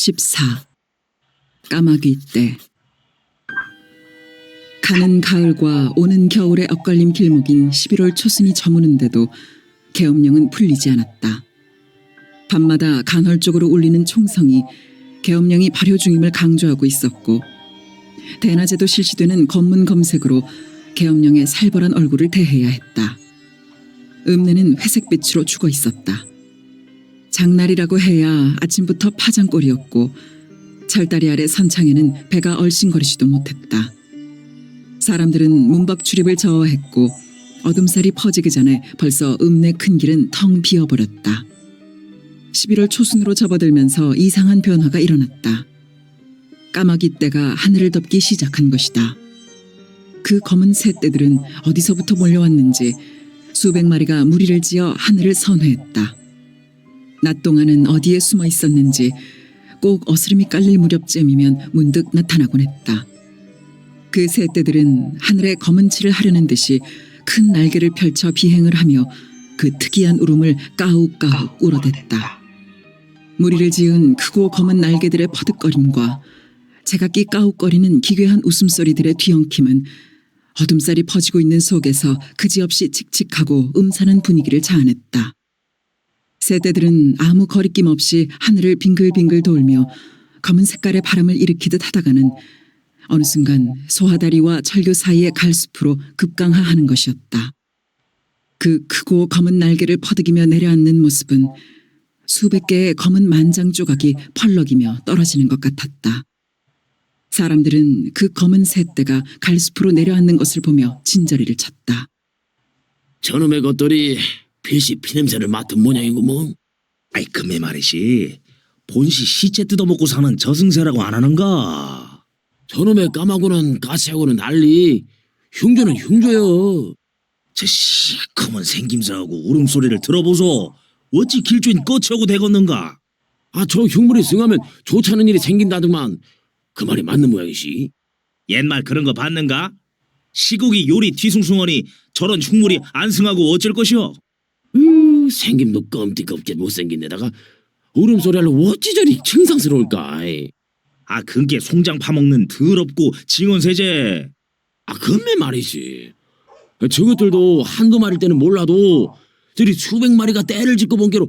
14. 까마귀 떼. 가는 가을과 오는 겨울의 엇갈림 길목인 11월 초순이 저무는데도 계엄령은 풀리지 않았다. 밤마다 간헐적으로 울리는 총성이 계엄령이 발효 중임을 강조하고 있었고, 대낮에도 실시되는 검문 검색으로 계엄령의 살벌한 얼굴을 대해야 했다. 읍내는 회색빛으로 죽어 있었다. 장날이라고 해야 아침부터 파장골이었고, 철다리 아래 선창에는 배가 얼씬거리지도 못했다. 사람들은 문밖 출입을 저어했고, 어둠살이 퍼지기 전에 벌써 읍내 큰 길은 텅 비어버렸다. 11월 초순으로 접어들면서 이상한 변화가 일어났다. 까마귀 떼가 하늘을 덮기 시작한 것이다. 그 검은 새떼들은 어디서부터 몰려왔는지 수백 마리가 무리를 지어 하늘을 선회했다. 낮 동안은 어디에 숨어 있었는지 꼭 어스름이 깔릴 무렵쯤이면 문득 나타나곤 했다. 그 새떼들은 하늘에 검은 칠을 하려는 듯이 큰 날개를 펼쳐 비행을 하며 그 특이한 울음을 까욱까욱 울어댔다. 무리를 지은 크고 검은 날개들의 퍼득거림과 제각기 까욱거리는 기괴한 웃음소리들의 뒤엉킴은 어둠살이 퍼지고 있는 속에서 그지없이 칙칙하고 음산한 분위기를 자아냈다. 새떼들은 아무 거리낌 없이 하늘을 빙글빙글 돌며 검은 색깔의 바람을 일으키듯 하다가는 어느 순간 소하다리와 철교 사이의 갈숲으로 급강하하는 것이었다. 그 크고 검은 날개를 퍼득이며 내려앉는 모습은 수백 개의 검은 만장 조각이 펄럭이며 떨어지는 것 같았다. 사람들은 그 검은 새떼가 갈숲으로 내려앉는 것을 보며 진저리를 쳤다. 저놈의 것들이 빛이 피냄새를 맡은 모양이구먼. 아이 금의 말이지. 본시 시체 뜯어먹고 사는 저승새라고 안 하는가? 저놈의 까마귀는 가시하고는 달리 흉조는 흉조여. 저 시커먼 생김새하고 울음소리를 들어보소. 어찌 길주인 꺼치하고 되겠는가? 저 흉물이 승하면 좋다는 일이 생긴다더만. 그 말이 맞는 모양이시. 옛말 그런 거 봤는가? 시국이 요리 뒤숭숭하니 저런 흉물이 안 승하고 어쩔 것이오? 생김도 껌띠껍게 못생긴 데다가 울음소리를 어찌 저리 증상스러울까. 그게 송장 파먹는 더럽고 징언세제. 그매 말이지. 저것들도 한두 마리일 때는 몰라도 저리 수백 마리가 떼를 짓고 본 게로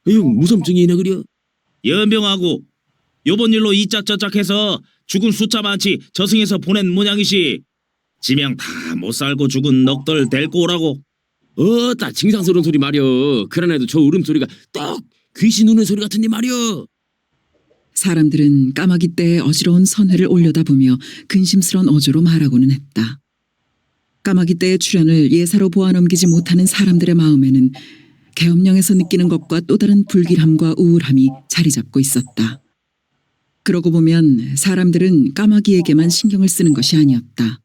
무섬증이 있네 그려. 연병하고 요번 일로 이짝저짝해서 죽은 숫자 많지 저승에서 보낸 모양이시. 지명 다 못 살고 죽은 넋들 데리고 오라고. 다 징상스러운 소리 말이여. 그러나도 저 울음소리가 떡 귀신 우는 소리 같은데 말이여. 사람들은 까마귀 떼의 어지러운 선회를 올려다보며 근심스러운 어조로 말하고는 했다. 까마귀 떼의 출현을 예사로 보아넘기지 못하는 사람들의 마음에는 계엄령에서 느끼는 것과 또 다른 불길함과 우울함이 자리 잡고 있었다. 그러고 보면 사람들은 까마귀에게만 신경을 쓰는 것이 아니었다.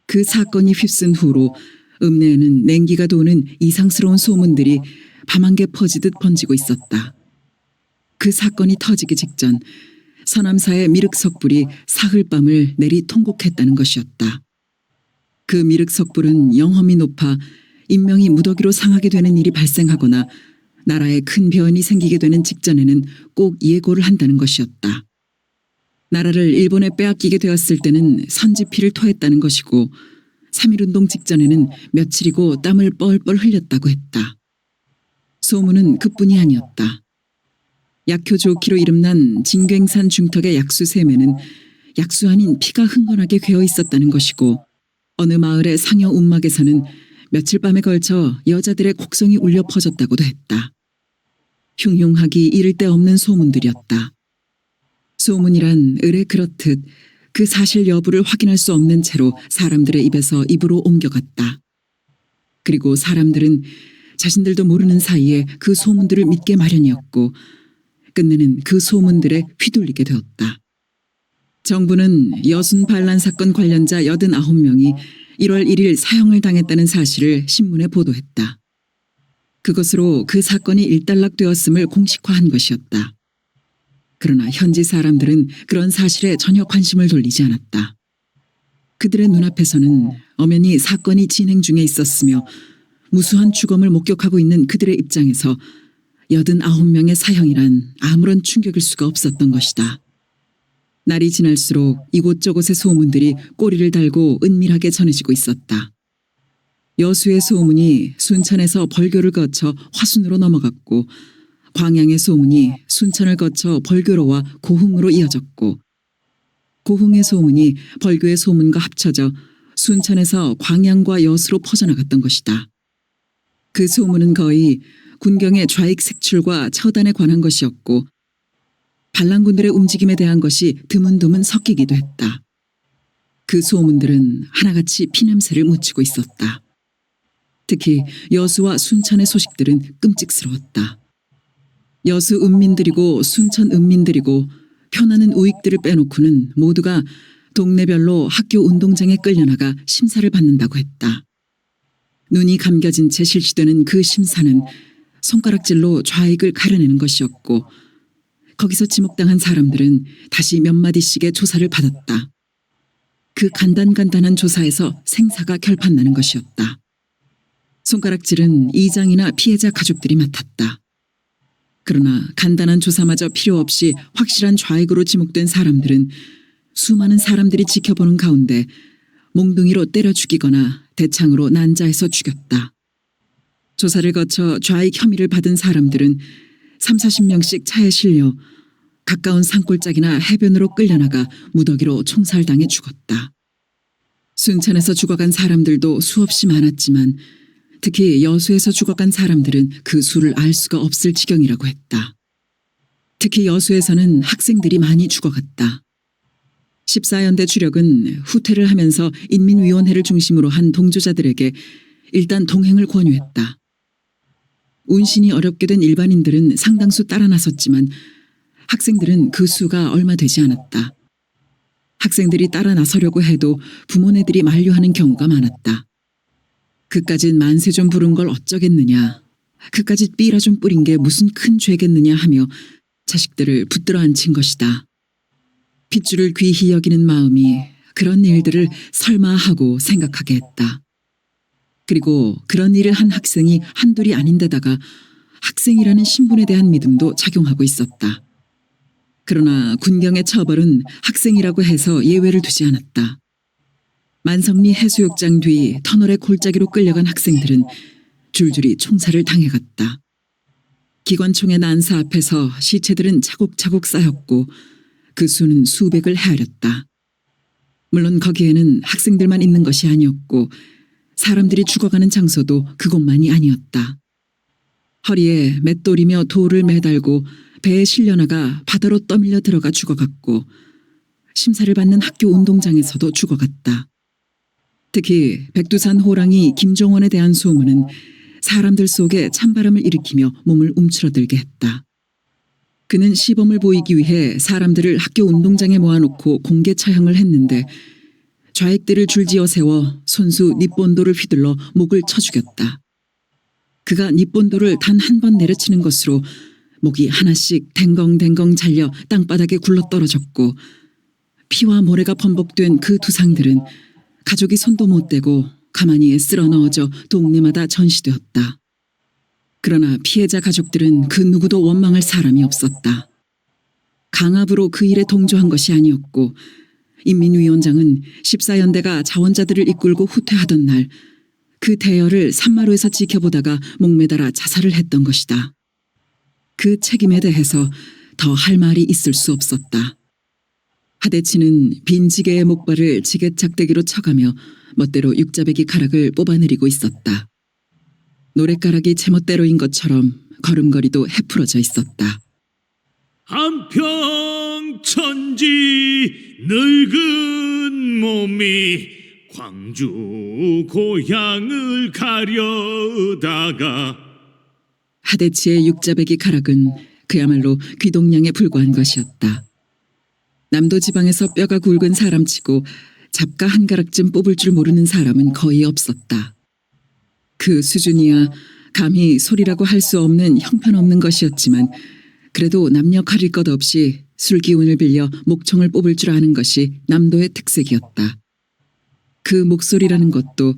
그 사건이 휩쓴 후로 읍내에는 냉기가 도는 이상스러운 소문들이 밤한개 퍼지듯 번지고 있었다. 그 사건이 터지기 직전 서남사의 미륵석불이 사흘밤을 내리 통곡했다는 것이었다. 그 미륵석불은 영험이 높아 인명이 무더기로 상하게 되는 일이 발생하거나 나라에 큰 변이 생기게 되는 직전에는 꼭 예고를 한다는 것이었다. 나라를 일본에 빼앗기게 되었을 때는 선지피를 토했다는 것이고 3.1운동 직전에는 며칠이고 땀을 뻘뻘 흘렸다고 했다. 소문은 그뿐이 아니었다. 약효 좋기로 이름난 진괭산 중턱의 약수 샘에는 약수 아닌 피가 흥건하게 괴어 있었다는 것이고 어느 마을의 상여 움막에서는 며칠 밤에 걸쳐 여자들의 곡성이 울려 퍼졌다고도 했다. 흉흉하기 이를 데 없는 소문들이었다. 소문이란 을에 그렇듯 그 사실 여부를 확인할 수 없는 채로 사람들의 입에서 입으로 옮겨갔다. 그리고 사람들은 자신들도 모르는 사이에 그 소문들을 믿게 마련이었고 끝내는 그 소문들에 휘둘리게 되었다. 정부는 여순 반란 사건 관련자 89명이 1월 1일 사형을 당했다는 사실을 신문에 보도했다. 그것으로 그 사건이 일단락되었음을 공식화한 것이었다. 그러나 현지 사람들은 그런 사실에 전혀 관심을 돌리지 않았다. 그들의 눈앞에서는 엄연히 사건이 진행 중에 있었으며 무수한 주검을 목격하고 있는 그들의 입장에서 89명의 사형이란 아무런 충격일 수가 없었던 것이다. 날이 지날수록 이곳저곳의 소문들이 꼬리를 달고 은밀하게 전해지고 있었다. 여수의 소문이 순천에서 벌교를 거쳐 화순으로 넘어갔고, 광양의 소문이 순천을 거쳐 벌교로와 고흥으로 이어졌고, 고흥의 소문이 벌교의 소문과 합쳐져 순천에서 광양과 여수로 퍼져나갔던 것이다. 그 소문은 거의 군경의 좌익 색출과 처단에 관한 것이었고, 반란군들의 움직임에 대한 것이 드문드문 섞이기도 했다. 그 소문들은 하나같이 피냄새를 묻히고 있었다. 특히 여수와 순천의 소식들은 끔찍스러웠다. 여수 은민들이고 순천 은민들이고 편하는 우익들을 빼놓고는 모두가 동네별로 학교 운동장에 끌려나가 심사를 받는다고 했다. 눈이 감겨진 채 실시되는 그 심사는 손가락질로 좌익을 가려내는 것이었고, 거기서 지목당한 사람들은 다시 몇 마디씩의 조사를 받았다. 그 간단간단한 조사에서 생사가 결판나는 것이었다. 손가락질은 이장이나 피해자 가족들이 맡았다. 그러나 간단한 조사마저 필요 없이 확실한 좌익으로 지목된 사람들은 수많은 사람들이 지켜보는 가운데 몽둥이로 때려 죽이거나 대창으로 난자해서 죽였다. 조사를 거쳐 좌익 혐의를 받은 사람들은 30-40명씩 차에 실려 가까운 산골짜기나 해변으로 끌려나가 무더기로 총살당해 죽었다. 순천에서 죽어간 사람들도 수없이 많았지만 특히 여수에서 죽어간 사람들은 그 수를 알 수가 없을 지경이라고 했다. 특히 여수에서는 학생들이 많이 죽어갔다. 14연대 주력은 후퇴를 하면서 인민위원회를 중심으로 한 동조자들에게 일단 동행을 권유했다. 운신이 어렵게 된 일반인들은 상당수 따라 나섰지만 학생들은 그 수가 얼마 되지 않았다. 학생들이 따라 나서려고 해도 부모네들이 만류하는 경우가 많았다. 그까짓 만세 좀 부른 걸 어쩌겠느냐, 그까짓 삐라 좀 뿌린 게 무슨 큰 죄겠느냐 하며 자식들을 붙들어 앉힌 것이다. 핏줄을 귀히 여기는 마음이 그런 일들을 설마 하고 생각하게 했다. 그리고 그런 일을 한 학생이 한둘이 아닌데다가 학생이라는 신분에 대한 믿음도 작용하고 있었다. 그러나 군경의 처벌은 학생이라고 해서 예외를 두지 않았다. 만성리 해수욕장 뒤 터널의 골짜기로 끌려간 학생들은 줄줄이 총살을 당해갔다. 기관총의 난사 앞에서 시체들은 차곡차곡 쌓였고 그 수는 수백을 헤아렸다. 물론 거기에는 학생들만 있는 것이 아니었고 사람들이 죽어가는 장소도 그곳만이 아니었다. 허리에 맷돌이며 돌을 매달고 배에 실려나가 바다로 떠밀려 들어가 죽어갔고 심사를 받는 학교 운동장에서도 죽어갔다. 특히 백두산 호랑이 김종원에 대한 소문은 사람들 속에 찬바람을 일으키며 몸을 움츠러들게 했다. 그는 시범을 보이기 위해 사람들을 학교 운동장에 모아놓고 공개 처형을 했는데 좌익들을 줄지어 세워 손수 닛본도를 휘둘러 목을 쳐 죽였다. 그가 닛본도를 단 한 번 내려치는 것으로 목이 하나씩 댕겅댕겅 잘려 땅바닥에 굴러떨어졌고 피와 모래가 범벅된 그 두상들은 가족이 손도 못 대고 가만히 쓸어 넣어져 동네마다 전시되었다. 그러나 피해자 가족들은 그 누구도 원망할 사람이 없었다. 강압으로 그 일에 동조한 것이 아니었고 인민위원장은 14연대가 자원자들을 이끌고 후퇴하던 날 그 대열을 산마루에서 지켜보다가 목매달아 자살을 했던 것이다. 그 책임에 대해서 더 할 말이 있을 수 없었다. 하대치는 빈 지게의 목발을 지게짝대기로 쳐가며 멋대로 육자배기 가락을 뽑아내리고 있었다. 노랫가락이 제멋대로인 것처럼 걸음걸이도 해풀어져 있었다. 한평천지 늙은 몸이 광주 고향을 가려다가 하대치의 육자배기 가락은 그야말로 귀동냥에 불과한 것이었다. 남도 지방에서 뼈가 굵은 사람치고 잡가 한 가락쯤 뽑을 줄 모르는 사람은 거의 없었다. 그 수준이야 감히 소리라고 할 수 없는 형편없는 것이었지만 그래도 남녀 가릴 것 없이 술기운을 빌려 목청을 뽑을 줄 아는 것이 남도의 특색이었다. 그 목소리라는 것도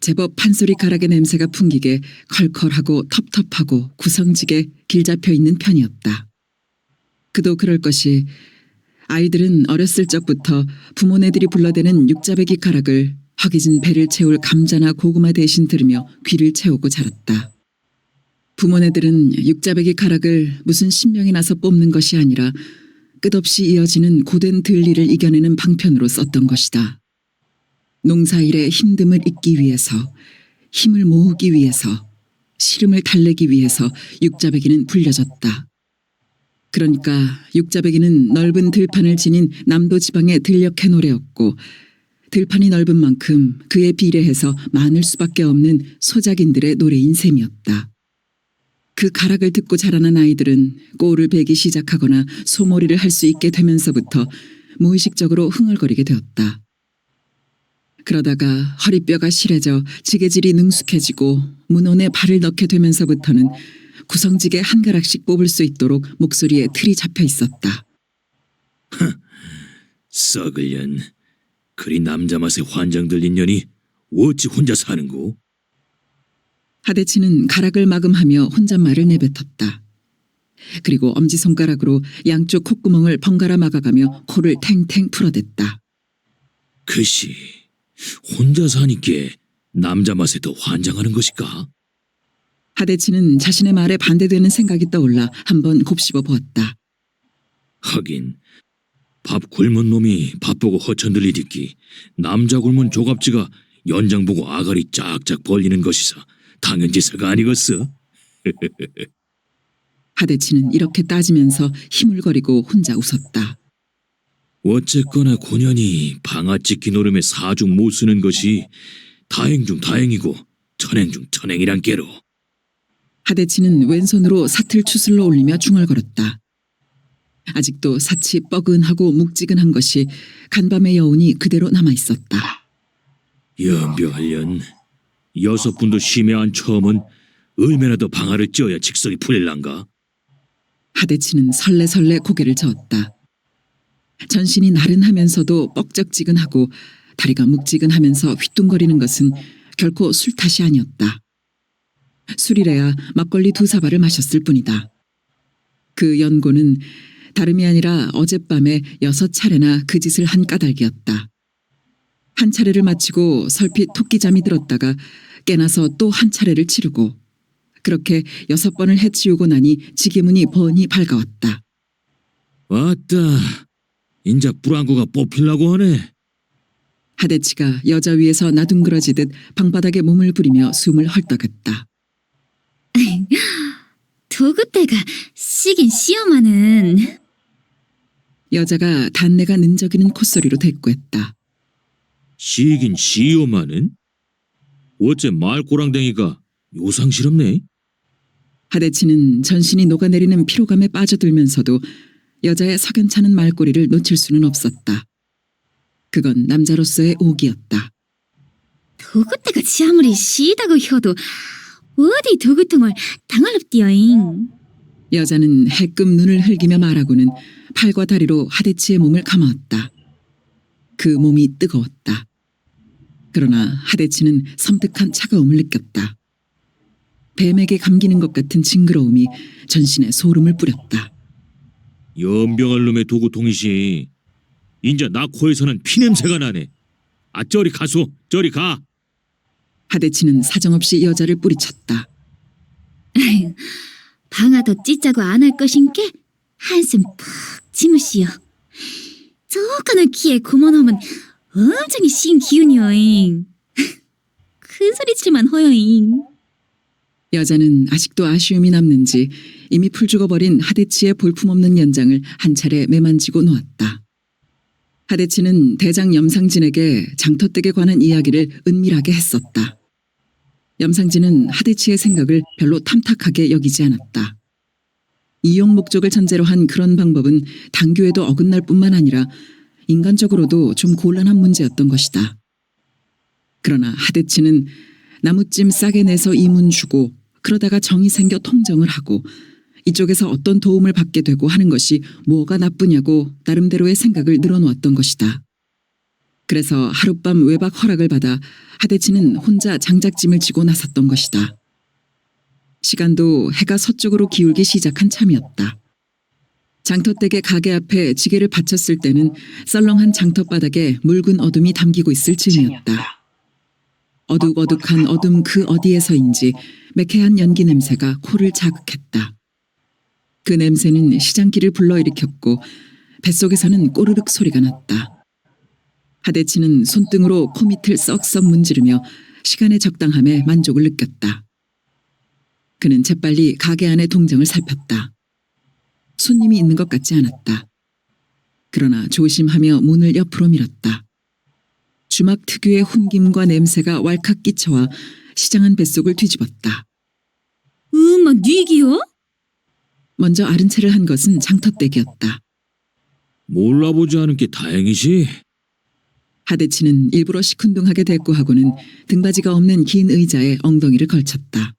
제법 판소리 가락의 냄새가 풍기게 컬컬하고 텁텁하고 구성지게 길잡혀 있는 편이었다. 그도 그럴 것이 아이들은 어렸을 적부터 부모네들이 불러대는 육자배기 가락을 허기진 배를 채울 감자나 고구마 대신 들으며 귀를 채우고 자랐다. 부모네들은 육자배기 가락을 무슨 신명이 나서 뽑는 것이 아니라 끝없이 이어지는 고된 들리를 이겨내는 방편으로 썼던 것이다. 농사일의 힘듦을 잊기 위해서, 힘을 모으기 위해서, 시름을 달래기 위해서 육자배기는 불려졌다. 그러니까 육자배기는 넓은 들판을 지닌 남도 지방의 들녘의 노래였고 들판이 넓은 만큼 그에 비례해서 많을 수밖에 없는 소작인들의 노래인 셈이었다. 그 가락을 듣고 자라난 아이들은 꼬를 베기 시작하거나 소몰이를 할 수 있게 되면서부터 무의식적으로 흥얼거리게 되었다. 그러다가 허리뼈가 실해져 지게질이 능숙해지고 문온에 발을 넣게 되면서부터는 구성지게 한 가락씩 뽑을 수 있도록 목소리에 틀이 잡혀 있었다. 썩을년. 그리 남자 맛에 환장 들린 년이 어찌 혼자 사는고? 하대치는 가락을 마금하며 혼잣말을 내뱉었다. 그리고 엄지손가락으로 양쪽 콧구멍을 번갈아 막아가며 코를 탱탱 풀어댔다. 글씨, 혼자 사니께 남자 맛에 더 환장하는 것일까? 하대치는 자신의 말에 반대되는 생각이 떠올라 한번 곱씹어 보았다. 하긴 밥 굶은 놈이 밥 보고 허천들리듣기 남자 굶은 조갑지가 연장 보고 아가리 짝짝 벌리는 것이사 당연지사가 아니겠어? 하대치는 이렇게 따지면서 힘을거리고 혼자 웃었다. 어쨌거나 고년이 방아찍기 노름에 사중 못 쓰는 것이 다행 중 다행이고 천행 중 천행이란 게로. 하대치는 왼손으로 사틀 추슬러 올리며 중얼거렸다. 아직도 삿이 뻐근하고 묵지근한 것이 간밤의 여운이 그대로 남아있었다. 연병하련 6분도 심해한 처음은 얼마나 더 방아를 찧어야 직성이 풀릴란가? 하대치는 설레설레 고개를 저었다. 전신이 나른하면서도 뻑적지근하고 다리가 묵지근하면서 휘뚱거리는 것은 결코 술 탓이 아니었다. 술이래야 막걸리 2사발을 마셨을 뿐이다. 그 연고는 다름이 아니라 어젯밤에 6차례나 그 짓을 한 까닭이었다. 한 차례를 마치고 설핏 토끼잠이 들었다가 깨나서 또 한 차례를 치르고 그렇게 6번을 해치우고 나니 지게문이 번이 밝아왔다. 왔다. 인자 불안구가 뽑히려고 하네. 하대치가 여자 위에서 나둥그러지듯 방바닥에 몸을 부리며 숨을 헐떡였다. 도그때가 시긴 시어마는. 여자가 단내가 는적이는 콧소리로 대꾸했다. 시긴 시오마는? 어째 말꼬랑댕이가 요상스럽네? 하대치는 전신이 녹아내리는 피로감에 빠져들면서도 여자의 석연찮은 말꼬리를 놓칠 수는 없었다. 그건 남자로서의 옥이었다. 도그때가 지 아무리 시다고 혀도 어디 도그통을 당할랍디어잉. 여자는 해끔 눈을 흘기며 말하고는 팔과 다리로 하대치의 몸을 감아왔다. 그 몸이 뜨거웠다. 그러나 하대치는 섬뜩한 차가움을 느꼈다. 뱀에게 감기는 것 같은 징그러움이 전신에 소름을 뿌렸다. 연병할 놈의 도구통이시. 인자 나 코에서는 피냄새가 나네. 아 저리 가소. 저리 가. 하대치는 사정없이 여자를 뿌리쳤다. 방아 더 찢자고 안 할 것인께 한숨 푹 지무시오. 저까는 귀에 고모놈은 엄청이 신 기운이여잉. 큰 소리칠만 허여잉. 여자는 아직도 아쉬움이 남는지 이미 풀 죽어버린 하대치의 볼품없는 연장을 한 차례 매만지고 놓았다. 하대치는 대장 염상진에게 장터댁에 관한 이야기를 은밀하게 했었다. 염상진은 하대치의 생각을 별로 탐탁하게 여기지 않았다. 이용 목적을 전제로 한 그런 방법은 당교에도 어긋날 뿐만 아니라 인간적으로도 좀 곤란한 문제였던 것이다. 그러나 하대치는 나무찜 싸게 내서 이문 주고 그러다가 정이 생겨 통정을 하고 이쪽에서 어떤 도움을 받게 되고 하는 것이 뭐가 나쁘냐고 나름대로의 생각을 늘어놓았던 것이다. 그래서 하룻밤 외박 허락을 받아 하대치는 혼자 장작짐을 지고 나섰던 것이다. 시간도 해가 서쪽으로 기울기 시작한 참이었다. 장터댁의 가게 앞에 지게를 받쳤을 때는 썰렁한 장터바닥에 묽은 어둠이 담기고 있을 즈음이었다. 어둑어둑한 어둠 그 어디에서인지 매캐한 연기 냄새가 코를 자극했다. 그 냄새는 시장기를 불러일으켰고 뱃속에서는 꼬르륵 소리가 났다. 하대치는 손등으로 코밑을 썩썩 문지르며 시간의 적당함에 만족을 느꼈다. 그는 재빨리 가게 안의 동정을 살폈다. 손님이 있는 것 같지 않았다. 그러나 조심하며 문을 옆으로 밀었다. 주막 특유의 훈김과 냄새가 왈칵 끼쳐와 시장한 뱃속을 뒤집었다. 뉘기요? 먼저 아른 체를 한 것은 장터댁이었다. 몰라보지 않은 게 다행이지. 하대치는 일부러 시큰둥하게 대꾸하고는 등받이가 없는 긴 의자에 엉덩이를 걸쳤다.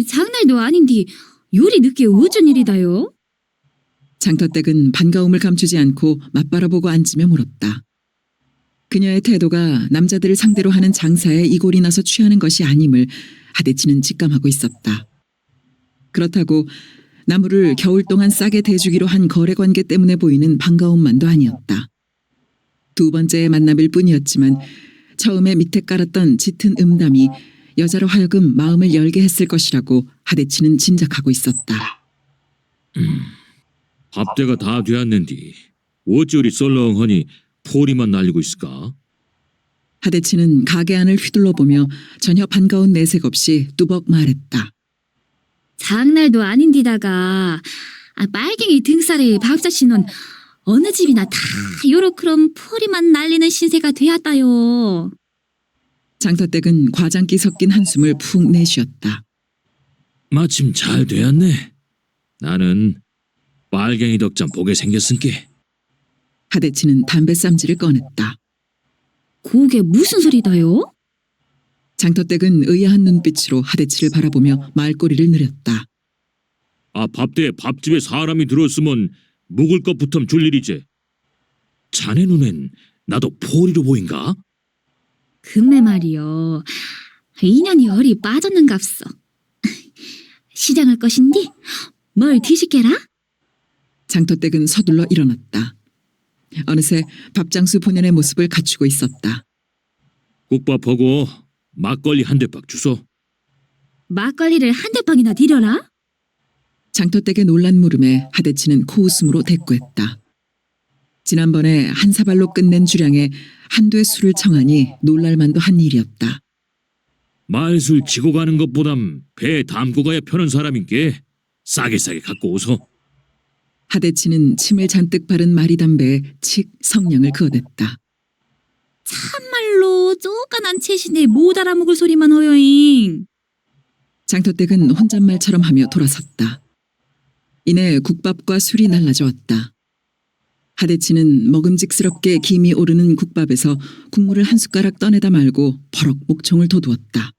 장날도 아닌데 요리 늦게 어쩐 일이다요? 장터댁은 반가움을 감추지 않고 맞바라보고 앉으며 물었다. 그녀의 태도가 남자들을 상대로 하는 장사에 이골이 나서 취하는 것이 아님을 하대치는 직감하고 있었다. 그렇다고 나무를 겨울 동안 싸게 대주기로 한 거래관계 때문에 보이는 반가움만도 아니었다. 두 번째의 만남일 뿐이었지만 처음에 밑에 깔았던 짙은 음담이 여자로 하여금 마음을 열게 했을 것이라고 하대치는 짐작하고 있었다. 밥대가 다 되었는디 어찌 우리 썰렁하니 포리만 날리고 있을까? 하대치는 가게 안을 휘둘러보며 전혀 반가운 내색 없이 뚜벅 말했다. 장날도 아닌디다가 빨갱이 등살에 밥자씨는 어느 집이나 다 요렇게럼 포리만 날리는 신세가 되었다요. 장터댁은 과장기 섞인 한숨을 푹 내쉬었다. 마침 잘 되었네. 나는 빨갱이 덕장 보게 생겼은께. 하대치는 담배 쌈지를 꺼냈다. 그게 무슨 소리다요? 장터댁은 의아한 눈빛으로 하대치를 바라보며 말꼬리를 느렸다. 밥대에 밥집에 사람이 들었으면 묵을 것부터 줄 일이지. 자네 눈엔 나도 포리로 보인가? 금매 말이요. 인연이 어리 빠졌는갑소. 시장할 것인디 뭘 드시게라? 장터댁은 서둘러 일어났다. 어느새 밥장수 본연의 모습을 갖추고 있었다. 국밥하고 막걸리 한 대박 주소. 막걸리를 한 대빵이나 드려라? 장터댁의 놀란 물음에 하대치는 코웃음으로 대꾸했다. 지난번에 한 사발로 끝낸 주량에 한두의 술을 청하니 놀랄만도 한 일이었다. 말술 치고 가는 것보담 배에 담고 가야 편한 사람인께 싸게 갖고 오소. 하대치는 침을 잔뜩 바른 마리담배에 칙 성냥을 그어댔다. 참말로 쪼까난 채신에 못 알아먹을 소리만 허여잉. 장터댁은 혼잣말처럼 하며 돌아섰다. 이내 국밥과 술이 날라져 왔다. 하대치는 먹음직스럽게 김이 오르는 국밥에서 국물을 한 숟가락 떠내다 말고 버럭 목청을 돋우었다.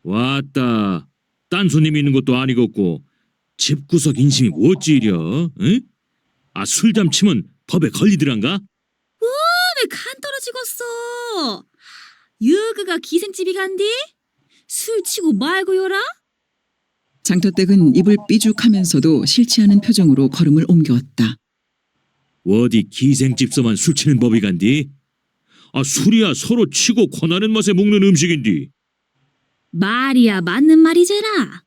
왔다. 딴 손님이 있는 것도 아니겠고 집구석 인심이 어찌 이려? 응? 술잠 치면 법에 걸리더란가? 왜 간 떨어지겠어? 여그가 기생집이 간디? 술 치고 말고요라? 장터댁은 입을 삐죽하면서도 싫지 않은 표정으로 걸음을 옮겨왔다. 어디 기생집서만 술 치는 법이 간디? 술이야 서로 치고 권하는 맛에 먹는 음식인디. 말이야 맞는 말이제라.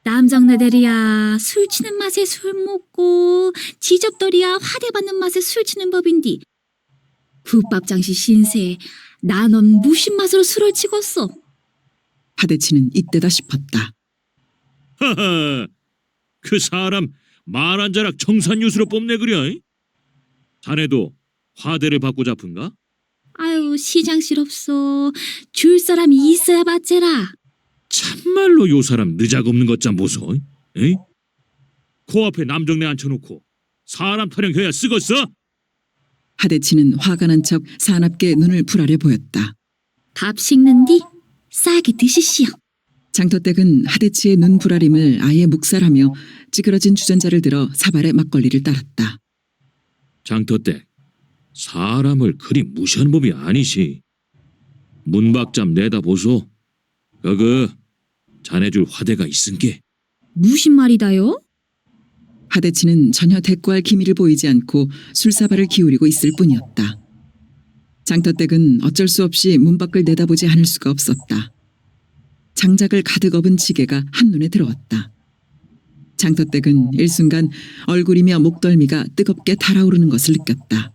남정네들이야 술 치는 맛에 술 먹고 지접들이야 화대받는 맛에 술 치는 법인디. 국밥장시 신세 나넌 무슨 맛으로 술을 치겠어? 하대치는 이때다 싶었다. 하하, 그 사람 말 한 자락 청산유수로 뽐내 그려. 자네도 화대를 받고 잡은가? 아유 시장실 없어. 줄 사람이 있어야 받제라. 참말로 요 사람 느작없는 것 좀 보소. 에이? 코앞에 남정네 앉혀놓고 사람 타령 해야 쓰겄어? 하대치는 화가 난 척 사납게 눈을 불아려 보였다. 밥 식는디 싸게 드시시오. 장터댁은 하대치의 눈 부라림을 아예 묵살하며 찌그러진 주전자를 들어 사발에 막걸리를 따랐다. 장터댁, 사람을 그리 무시하는 법이 아니시. 문박잠 내다 보소. 자네 줄 화대가 있은게. 무슨 말이다요? 하대치는 전혀 대꾸할 기미를 보이지 않고 술사발을 기울이고 있을 뿐이었다. 장터댁은 어쩔 수 없이 문 밖을 내다보지 않을 수가 없었다. 장작을 가득 업은 지게가 한눈에 들어왔다. 장터댁은 일순간 얼굴이며 목덜미가 뜨겁게 달아오르는 것을 느꼈다.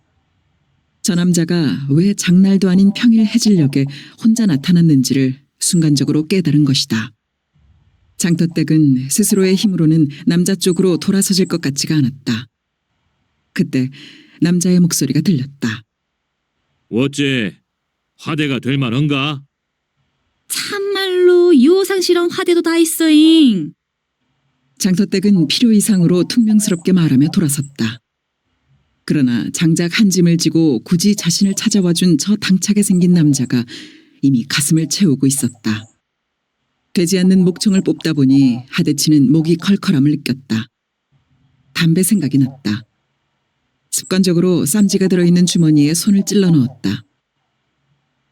저 남자가 왜 장날도 아닌 평일 해질녘에 혼자 나타났는지를 순간적으로 깨달은 것이다. 장터댁은 스스로의 힘으로는 남자 쪽으로 돌아서질 것 같지가 않았다. 그때 남자의 목소리가 들렸다. 어째 화대가 될 만한가? 참말로 요상스러운 화대도 다 있어잉. 장터댁은 필요 이상으로 퉁명스럽게 말하며 돌아섰다. 그러나 장작 한 짐을 지고 굳이 자신을 찾아와준 저 당차게 생긴 남자가 이미 가슴을 채우고 있었다. 되지 않는 목청을 뽑다 보니 하대치는 목이 컬컬함을 느꼈다. 담배 생각이 났다. 습관적으로 쌈지가 들어있는 주머니에 손을 찔러 넣었다.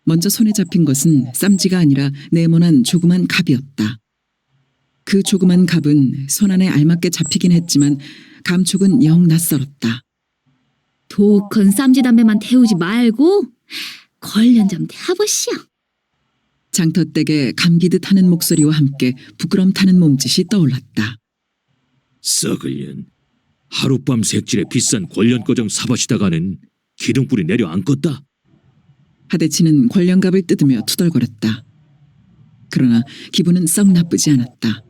먼저 손에 잡힌 것은 쌈지가 아니라 네모난 조그만 갑이었다. 그 조그만 갑은 손 안에 알맞게 잡히긴 했지만 감촉은 영 낯설었다. 독한 쌈지 담배만 태우지 말고 걸련 좀 태워보시오. 장터댁의 감기듯 하는 목소리와 함께 부끄럼 타는 몸짓이 떠올랐다. 썩을년. 하룻밤 색질의 비싼 관련거정 사바시다가는 기둥불이 내려앉겠다. 하대치는 관련갑을 뜯으며 투덜거렸다. 그러나 기분은 썩 나쁘지 않았다.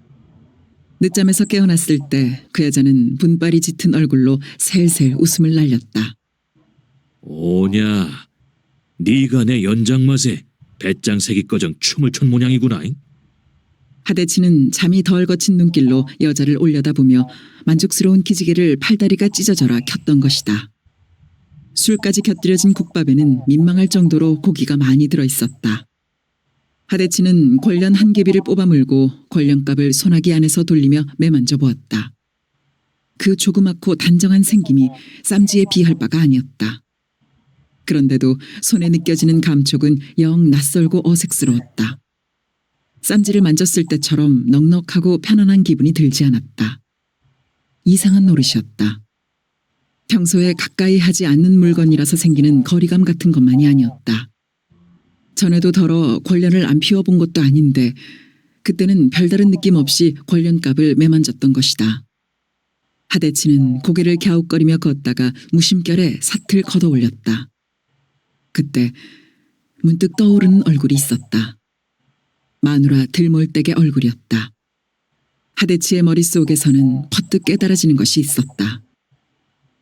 늦잠에서 깨어났을 때 그 여자는 분발이 짙은 얼굴로 셀셀 웃음을 날렸다. 오냐, 네가 내 연장맛에 배짱새기꺼정 춤을 춘 모양이구나. 하대치는 잠이 덜 거친 눈길로 여자를 올려다보며 만족스러운 기지개를 팔다리가 찢어져라 켰던 것이다. 술까지 곁들여진 국밥에는 민망할 정도로 고기가 많이 들어있었다. 하대치는 관련 한 개비를 뽑아물고 관련갑을 소나기 안에서 돌리며 매만져 보았다. 그 조그맣고 단정한 생김이 쌈지에 비할 바가 아니었다. 그런데도 손에 느껴지는 감촉은 영 낯설고 어색스러웠다. 쌈지를 만졌을 때처럼 넉넉하고 편안한 기분이 들지 않았다. 이상한 노릇이었다. 평소에 가까이 하지 않는 물건이라서 생기는 거리감 같은 것만이 아니었다. 전에도 덜어 관련을 안 피워본 것도 아닌데 그때는 별다른 느낌 없이 관련갑을 매만졌던 것이다. 하대치는 고개를 갸웃거리며 걷다가 무심결에 사틀 걷어 올렸다. 그때 문득 떠오르는 얼굴이 있었다. 마누라 들몰댁의 얼굴이었다. 하대치의 머릿속에서는 퍼뜩 깨달아지는 것이 있었다.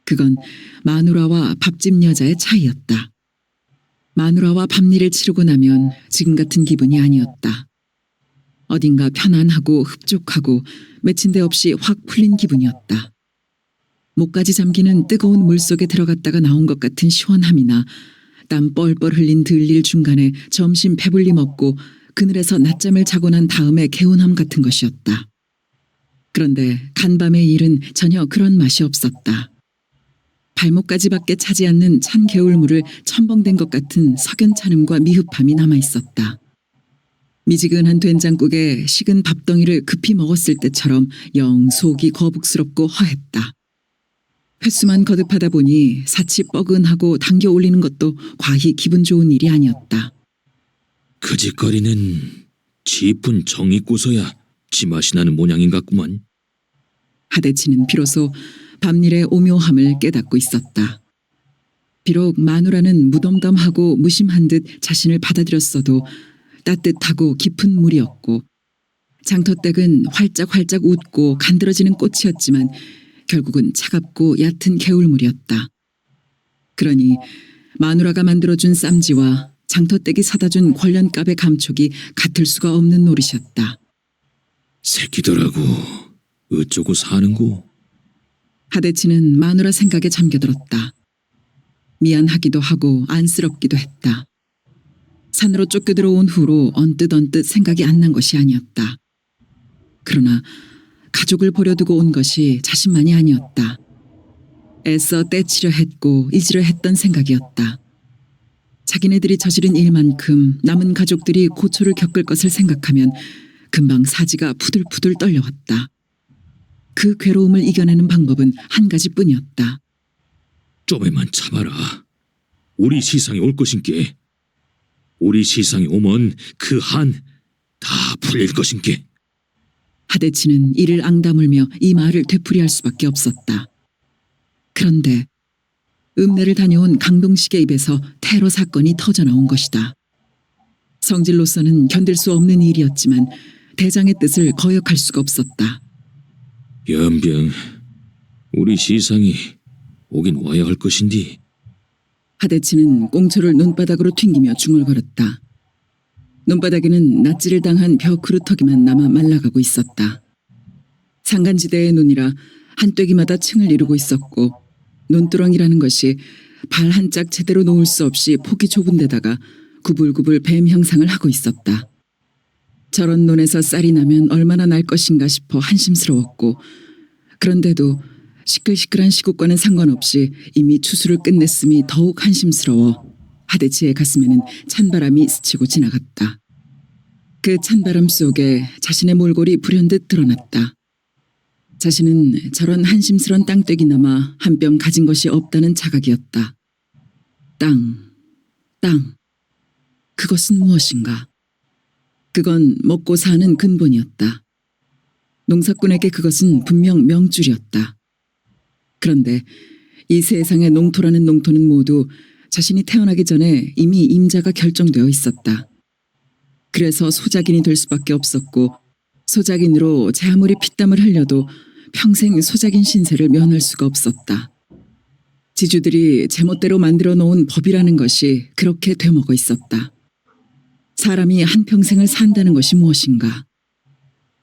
그건 마누라와 밥집 여자의 차이였다. 마누라와 밤일을 치르고 나면 지금 같은 기분이 아니었다. 어딘가 편안하고 흡족하고 맺힌 데 없이 확 풀린 기분이었다. 목까지 잠기는 뜨거운 물속에 들어갔다가 나온 것 같은 시원함이나 땀 뻘뻘 흘린 들일 중간에 점심 배불리 먹고 그늘에서 낮잠을 자고 난 다음에 개운함 같은 것이었다. 그런데 간밤의 일은 전혀 그런 맛이 없었다. 발목까지밖에 차지 않는 찬 개울물을 첨벙댄 것 같은 석연찬음과 미흡함이 남아있었다. 미지근한 된장국에 식은 밥덩이를 급히 먹었을 때처럼 영 속이 거북스럽고 허했다. 횟수만 거듭하다 보니 사치 뻐근하고 당겨 올리는 것도 과히 기분 좋은 일이 아니었다. 그 짓거리는 짚은 정 있고서야 지맛이 나는 모양인 같구만. 하대치는 비로소 밤일의 오묘함을 깨닫고 있었다. 비록 마누라는 무덤덤하고 무심한 듯 자신을 받아들였어도 따뜻하고 깊은 물이었고 장터댁은 활짝활짝 웃고 간드러지는 꽃이었지만 결국은 차갑고 얕은 개울물이었다. 그러니 마누라가 만들어준 쌈지와 장터댁이 사다준 관련갑의 감촉이 같을 수가 없는 노릇이었다. 새끼더라고 어쩌고 사는고. 하대치는 마누라 생각에 잠겨들었다. 미안하기도 하고 안쓰럽기도 했다. 산으로 쫓겨 들어온 후로 언뜻 생각이 안 난 것이 아니었다. 그러나 가족을 버려두고 온 것이 자신만이 아니었다. 애써 떼치려 했고 잊으려 했던 생각이었다. 자기네들이 저지른 일만큼 남은 가족들이 고초를 겪을 것을 생각하면 금방 사지가 푸들푸들 떨려왔다. 그 괴로움을 이겨내는 방법은 한 가지뿐이었다. 좀에만 참아라. 우리 시상이 올 것인께. 우리 시상이 오면 그 한 다 풀릴 것인께. 하대치는 이를 앙다물며 이 말을 되풀이할 수밖에 없었다. 그런데 읍내를 다녀온 강동식의 입에서 테러 사건이 터져나온 것이다. 성질로서는 견딜 수 없는 일이었지만 대장의 뜻을 거역할 수가 없었다. 연병, 우리 시상이 오긴 와야 할 것인디. 하대치는 꽁초를 눈바닥으로 튕기며 중얼거렸다. 눈바닥에는 낫지를 당한 벼 그루터기만 남아 말라가고 있었다. 산간지대의 눈이라 한떼기마다 층을 이루고 있었고 눈두렁이라는 것이 발 한 짝 제대로 놓을 수 없이 폭이 좁은 데다가 구불구불 뱀 형상을 하고 있었다. 저런 논에서 쌀이 나면 얼마나 날 것인가 싶어 한심스러웠고 그런데도 시끌시끌한 시국과는 상관없이 이미 추수를 끝냈음이 더욱 한심스러워 하대치의 가슴에는 찬바람이 스치고 지나갔다. 그 찬바람 속에 자신의 몰골이 불현듯 드러났다. 자신은 저런 한심스런 땅떼기나마 한 뼘 가진 것이 없다는 자각이었다. 땅. 그것은 무엇인가? 그건 먹고 사는 근본이었다. 농사꾼에게 그것은 분명 명줄이었다. 그런데 이 세상의 농토라는 농토는 모두 자신이 태어나기 전에 이미 임자가 결정되어 있었다. 그래서 소작인이 될 수밖에 없었고 소작인으로 제 아무리 피땀을 흘려도 평생 소작인 신세를 면할 수가 없었다. 지주들이 제멋대로 만들어 놓은 법이라는 것이 그렇게 되먹어 있었다. 사람이 한평생을 산다는 것이 무엇인가?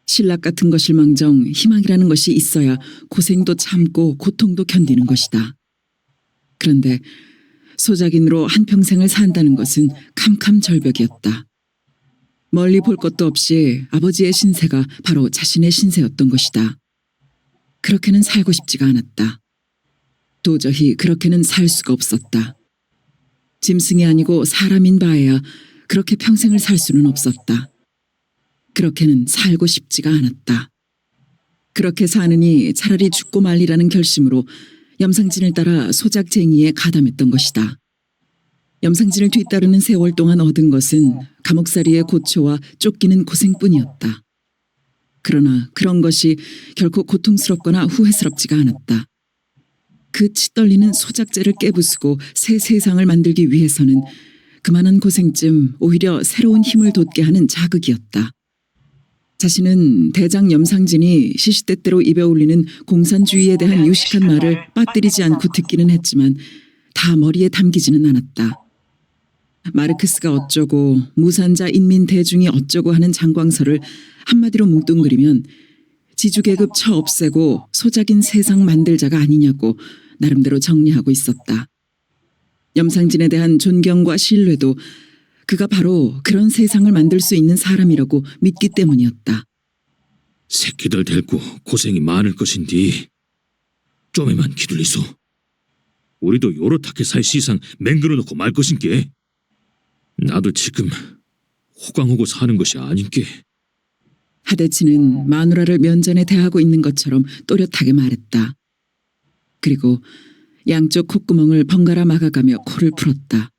신락 같은 것일망정 희망이라는 것이 있어야 고생도 참고 고통도 견디는 것이다. 그런데 소작인으로 한평생을 산다는 것은 캄캄절벽이었다. 멀리 볼 것도 없이 아버지의 신세가 바로 자신의 신세였던 것이다. 그렇게는 살고 싶지가 않았다. 도저히 그렇게는 살 수가 없었다. 짐승이 아니고 사람인 바에야 그렇게 평생을 살 수는 없었다. 그렇게는 살고 싶지가 않았다. 그렇게 사느니 차라리 죽고 말리라는 결심으로 염상진을 따라 소작쟁이에 가담했던 것이다. 염상진을 뒤따르는 세월 동안 얻은 것은 감옥살이의 고초와 쫓기는 고생뿐이었다. 그러나 그런 것이 결코 고통스럽거나 후회스럽지가 않았다. 그 치떨리는 소작제를 깨부수고 새 세상을 만들기 위해서는 그만한 고생쯤 오히려 새로운 힘을 돋게 하는 자극이었다. 자신은 대장 염상진이 시시때때로 입에 올리는 공산주의에 대한 유식한 말을 빠뜨리지 않고 듣기는 했지만 다 머리에 담기지는 않았다. 마르크스가 어쩌고 무산자 인민 대중이 어쩌고 하는 장광설을 한마디로 뭉뚱그리면 지주계급 처 없애고 소작인 세상 만들자가 아니냐고 나름대로 정리하고 있었다. 염상진에 대한 존경과 신뢰도 그가 바로 그런 세상을 만들 수 있는 사람이라고 믿기 때문이었다. 새끼들 데리고 고생이 많을 것인디 좀에만 기둘리소. 우리도 요렇게 살 시상 맹글어 놓고 말 것인께. 나도 지금 호강하고 사는 것이 아닌께. 하대치는 마누라를 면전에 대하고 있는 것처럼 또렷하게 말했다. 그리고 양쪽 콧구멍을 번갈아 막아가며 코를 풀었다.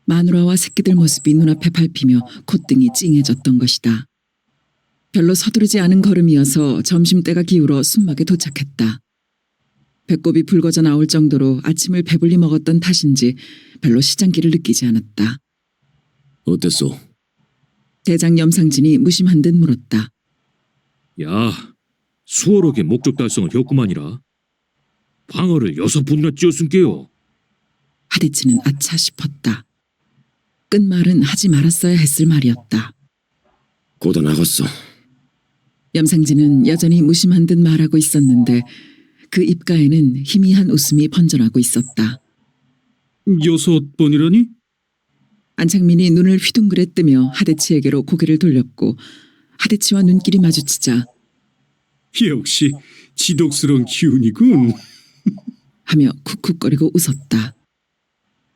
마누라와 새끼들 모습이 눈앞에 밟히며 콧등이 찡해졌던 것이다. 별로 서두르지 않은 걸음이어서 점심때가 기울어 순막에 도착했다. 배꼽이 붉어져 나올 정도로 아침을 배불리 먹었던 탓인지 별로 시장기를 느끼지 않았다. 어땠소? 대장 염상진이 무심한 듯 물었다. 야, 수월하게 목적 달성을 했구만이라. 방어를 6분이나 찧었은께요. 하대치는 아차 싶었다. 끝말은 하지 말았어야 했을 말이었다. 고도 나갔어. 염상진은 여전히 무심한 듯 말하고 있었는데 그 입가에는 희미한 웃음이 번져나고 있었다. 6번이라니? 안창민이 눈을 휘둥그레 뜨며 하대치에게로 고개를 돌렸고 하대치와 눈길이 마주치자 역시 지독스러운 기운이군. 하며 쿡쿡거리고 웃었다.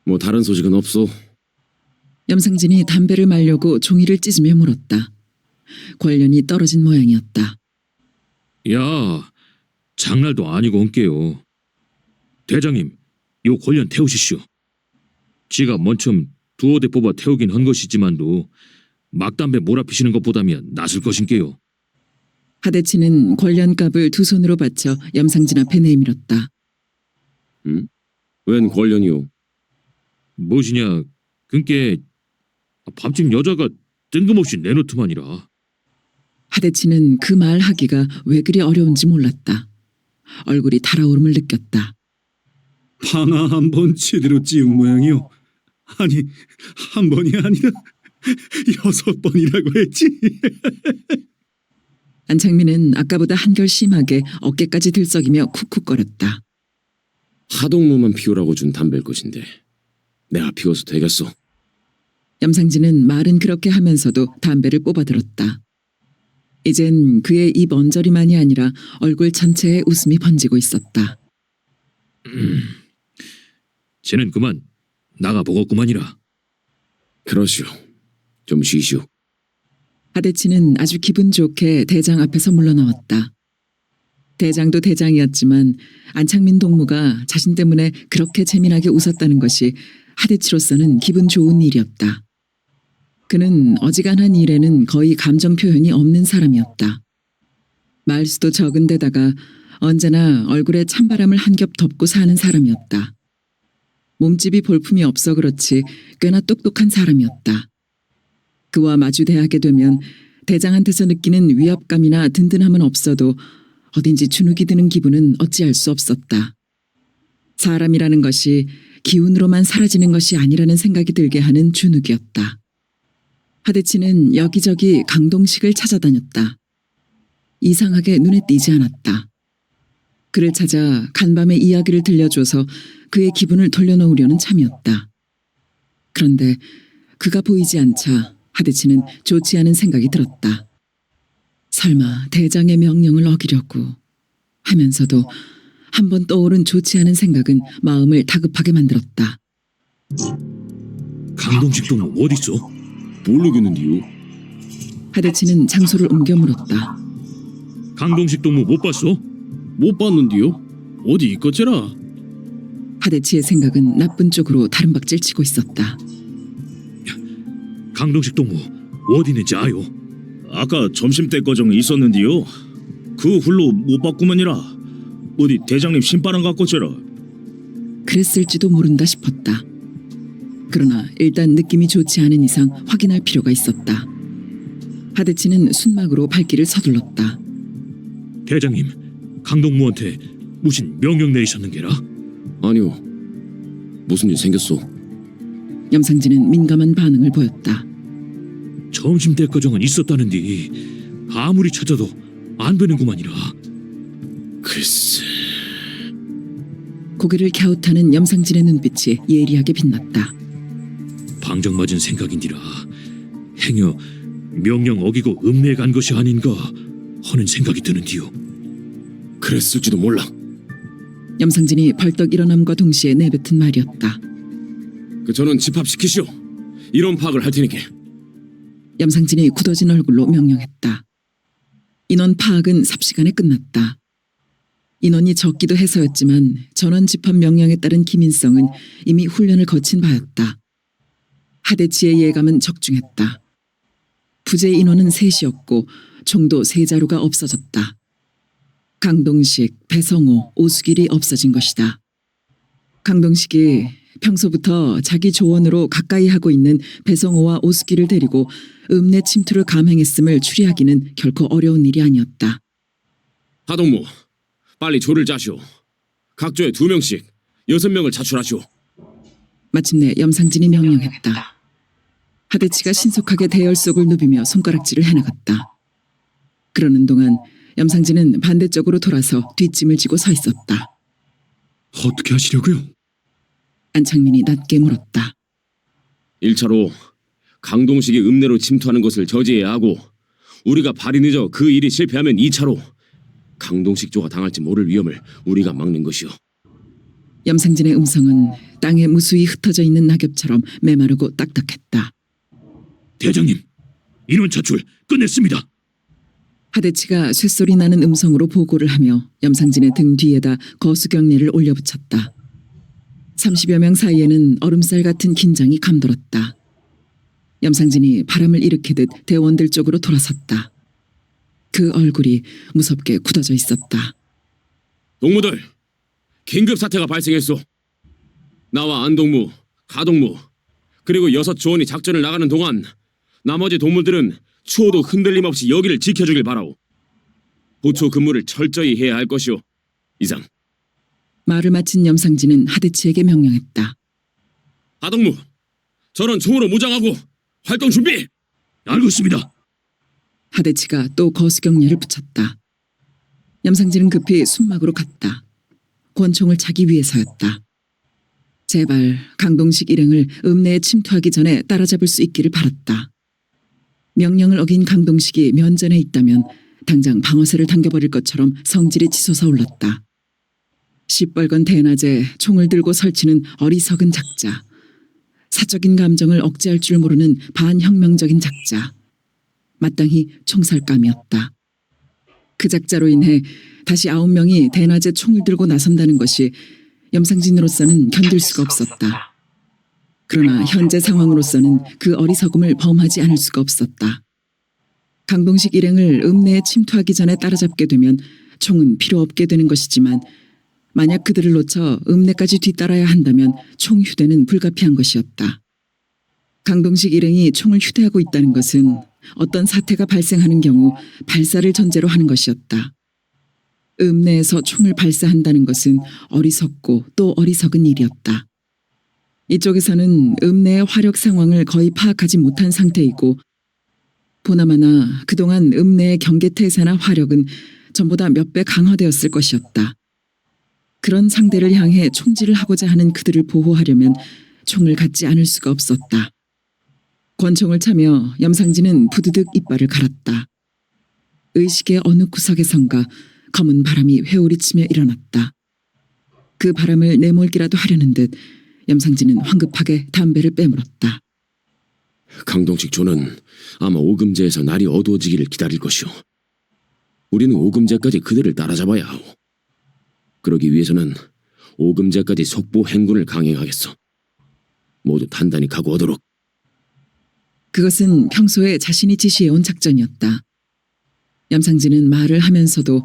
뭐 다른 소식은 없소? 염상진이 담배를 말려고 종이를 찢으며 물었다. 권련이 떨어진 모양이었다. 야, 장날도 아니고 온게요. 대장님, 요 권련 태우시시오. 지가 먼처음 두어 대 뽑아 태우긴 한 것이지만도 막담배 몰아피시는 것보다면 낫을 것인게요. 하대치는 권련갑을 두 손으로 받쳐 염상진 앞에 내밀었다. 웬 권련이오? 무엇이냐, 그께 밥집 여자가 뜬금없이 내놓더만이라. 하대치는 그 말 하기가 왜 그리 어려운지 몰랐다. 얼굴이 달아오름을 느꼈다. 방아 한 번 제대로 찌운 모양이요. 아니, 한 번이 아니라 6번이라고 했지. 안창민은 아까보다 한결 심하게 어깨까지 들썩이며 쿡쿡거렸다. 하동무만 피우라고 준 담배일 것인데 내가 피워서 되겠소? 염상진은 말은 그렇게 하면서도 담배를 뽑아들었다. 이젠 그의 입 언저리만이 아니라 얼굴 전체에 웃음이 번지고 있었다. 쟤는 그만 나가보겠구만이라. 그러시오. 좀 쉬시오. 하대치는 아주 기분 좋게 대장 앞에서 물러나왔다. 대장도 대장이었지만 안창민 동무가 자신 때문에 그렇게 재미나게 웃었다는 것이 하대치로서는 기분 좋은 일이었다. 그는 어지간한 일에는 거의 감정 표현이 없는 사람이었다. 말수도 적은 데다가 언제나 얼굴에 찬바람을 한 겹 덮고 사는 사람이었다. 몸집이 볼품이 없어 그렇지 꽤나 똑똑한 사람이었다. 그와 마주대하게 되면 대장한테서 느끼는 위압감이나 든든함은 없어도 어딘지 주눅이 드는 기분은 어찌할 수 없었다. 사람이라는 것이 기운으로만 사라지는 것이 아니라는 생각이 들게 하는 주눅이었다. 하대치는 여기저기 강동식을 찾아다녔다. 이상하게 눈에 띄지 않았다. 그를 찾아 간밤에 이야기를 들려줘서 그의 기분을 돌려놓으려는 참이었다. 그런데 그가 보이지 않자 하대치는 좋지 않은 생각이 들었다. 설마 대장의 명령을 어기려고 하면서도 한번 떠오른 좋지 않은 생각은 마음을 다급하게 만들었다. 강동식 동무 어딨어? 모르겠는데요. 하대치는 장소를 옮겨 물었다. 강동식 동무 못 봤어? 못 봤는데요. 어디 있겠지라. 하대치의 생각은 나쁜 쪽으로 다른박질 치고 있었다. 강동식 동무 어디 있는지 아요? 아까 점심때 거정 있었는데요. 그 훌로 못 봤구먼이라. 어디 대장님 신바람 갖고처라. 그랬을지도 모른다 싶었다. 그러나 일단 느낌이 좋지 않은 이상 확인할 필요가 있었다. 하대치는 순막으로 발길을 서둘렀다. 대장님, 강동무한테 무슨 명령 내리셨는 게라? 아니요. 무슨 일 생겼소? 염상진은 민감한 반응을 보였다. 점심때 거정은 있었다는데 아무리 찾아도 안 되는구만이라. 글쎄... 고개를 갸웃하는 염상진의 눈빛이 예리하게 빛났다. 방정맞은 생각인디라. 행여 명령 어기고 읍내에 간 것이 아닌가 하는 생각이 드는디요. 그랬을지도 몰라. 염상진이 벌떡 일어남과 동시에 내뱉은 말이었다. 저는 집합시키시오. 이런 파악을 할 테니까. 염상진이 굳어진 얼굴로 명령했다. 인원 파악은 삽시간에 끝났다. 인원이 적기도 해서였지만 전원 집합 명령에 따른 기민성은 이미 훈련을 거친 바였다. 하대치의 예감은 적중했다. 부재 인원은 3이었고 총도 3자루가 없어졌다. 강동식, 배성호, 오수길이 없어진 것이다. 강동식이 평소부터 자기 조언으로 가까이 하고 있는 배성호와 오수길을 데리고 읍내 침투를 감행했음을 추리하기는 결코 어려운 일이 아니었다. 하동무, 빨리 조를 짜시오. 각조에 2명씩 6명을 자출하시오. 마침내 염상진이 명령했다. 하대치가 신속하게 대열 속을 누비며 손가락질을 해나갔다. 그러는 동안 염상진은 반대쪽으로 돌아서 뒷짐을 지고 서 있었다. 어떻게 하시려고요? 안창민이 낮게 물었다. 1차로 강동식이 읍내로 침투하는 것을 저지해야 하고 우리가 발이 늦어 그 일이 실패하면 2차로 강동식 조가 당할지 모를 위험을 우리가 막는 것이오. 염상진의 음성은 땅에 무수히 흩어져 있는 낙엽처럼 메마르고 딱딱했다. 대장님, 인원 차출 끝냈습니다. 하대치가 쇳소리 나는 음성으로 보고를 하며 염상진의 등 뒤에다 거수경례를 올려붙였다. 30여 명 사이에는 얼음살 같은 긴장이 감돌았다. 염상진이 바람을 일으키듯 대원들 쪽으로 돌아섰다. 그 얼굴이 무섭게 굳어져 있었다. 동무들, 긴급 사태가 발생했소. 나와 안동무, 가동무, 그리고 6 조원이 작전을 나가는 동안 나머지 동무들은 추호도 흔들림 없이 여기를 지켜주길 바라오. 보초 근무를 철저히 해야 할 것이오. 이상. 말을 마친 염상진은 하대치에게 명령했다. 가동무, 전원 총으로 무장하고 활동 준비! 알겠습니다. 하대치가 또 거수경례를 붙였다. 염상진은 급히 숨막으로 갔다. 권총을 차기 위해서였다. 제발 강동식 일행을 읍내에 침투하기 전에 따라잡을 수 있기를 바랐다. 명령을 어긴 강동식이 면전에 있다면 당장 방어쇠를 당겨버릴 것처럼 성질이 치솟아 올랐다. 시뻘건 대낮에 총을 들고 설치는 어리석은 작자. 사적인 감정을 억제할 줄 모르는 반혁명적인 작자. 마땅히 총살감이었다. 그 작자로 인해 다시 9명이 대낮에 총을 들고 나선다는 것이 염상진으로서는 견딜 수가 없었다. 그러나 현재 상황으로서는 그 어리석음을 범하지 않을 수가 없었다. 강동식 일행을 읍내에 침투하기 전에 따라잡게 되면 총은 필요 없게 되는 것이지만 만약 그들을 놓쳐 읍내까지 뒤따라야 한다면 총 휴대는 불가피한 것이었다. 강동식 일행이 총을 휴대하고 있다는 것은 어떤 사태가 발생하는 경우 발사를 전제로 하는 것이었다. 읍내에서 총을 발사한다는 것은 어리석고 또 어리석은 일이었다. 이쪽에서는 읍내의 화력 상황을 거의 파악하지 못한 상태이고 보나마나 그동안 읍내의 경계태세나 화력은 전보다 몇 배 강화되었을 것이었다. 그런 상대를 향해 총질을 하고자 하는 그들을 보호하려면 총을 갖지 않을 수가 없었다. 권총을 차며 염상진은 부드득 이빨을 갈았다. 의식의 어느 구석에선가 검은 바람이 회오리치며 일어났다. 그 바람을 내몰기라도 하려는 듯 염상진은 황급하게 담배를 빼물었다. 강동식 조는 아마 오금제에서 날이 어두워지기를 기다릴 것이오. 우리는 오금제까지 그들을 따라잡아야 하오. 그러기 위해서는 오금제까지 속보 행군을 강행하겠어. 모두 단단히 각오하도록. 그것은 평소에 자신이 지시해온 작전이었다. 염상진은 말을 하면서도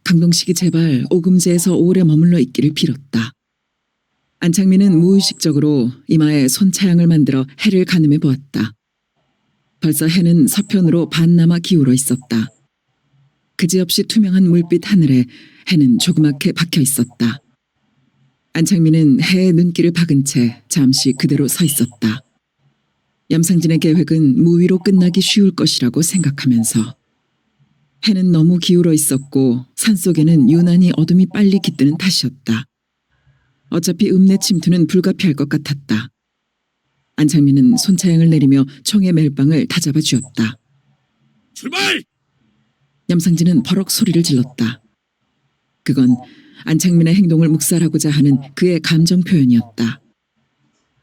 강동식이 제발 오금제에서 오래 머물러 있기를 빌었다. 안창민은 무의식적으로 이마에 손차양을 만들어 해를 가늠해 보았다. 벌써 해는 서편으로 반남아 기울어 있었다. 그지없이 투명한 물빛 하늘에 해는 조그맣게 박혀 있었다. 안창민은 해의 눈길을 박은 채 잠시 그대로 서 있었다. 염상진의 계획은 무위로 끝나기 쉬울 것이라고 생각하면서 해는 너무 기울어 있었고 산속에는 유난히 어둠이 빨리 깃드는 탓이었다. 어차피 읍내 침투는 불가피할 것 같았다. 안창민은 손차양을 내리며 총의 멜빵을 다잡아 쥐었다. 출발! 염상진은 버럭 소리를 질렀다. 그건 안창민의 행동을 묵살하고자 하는 그의 감정 표현이었다.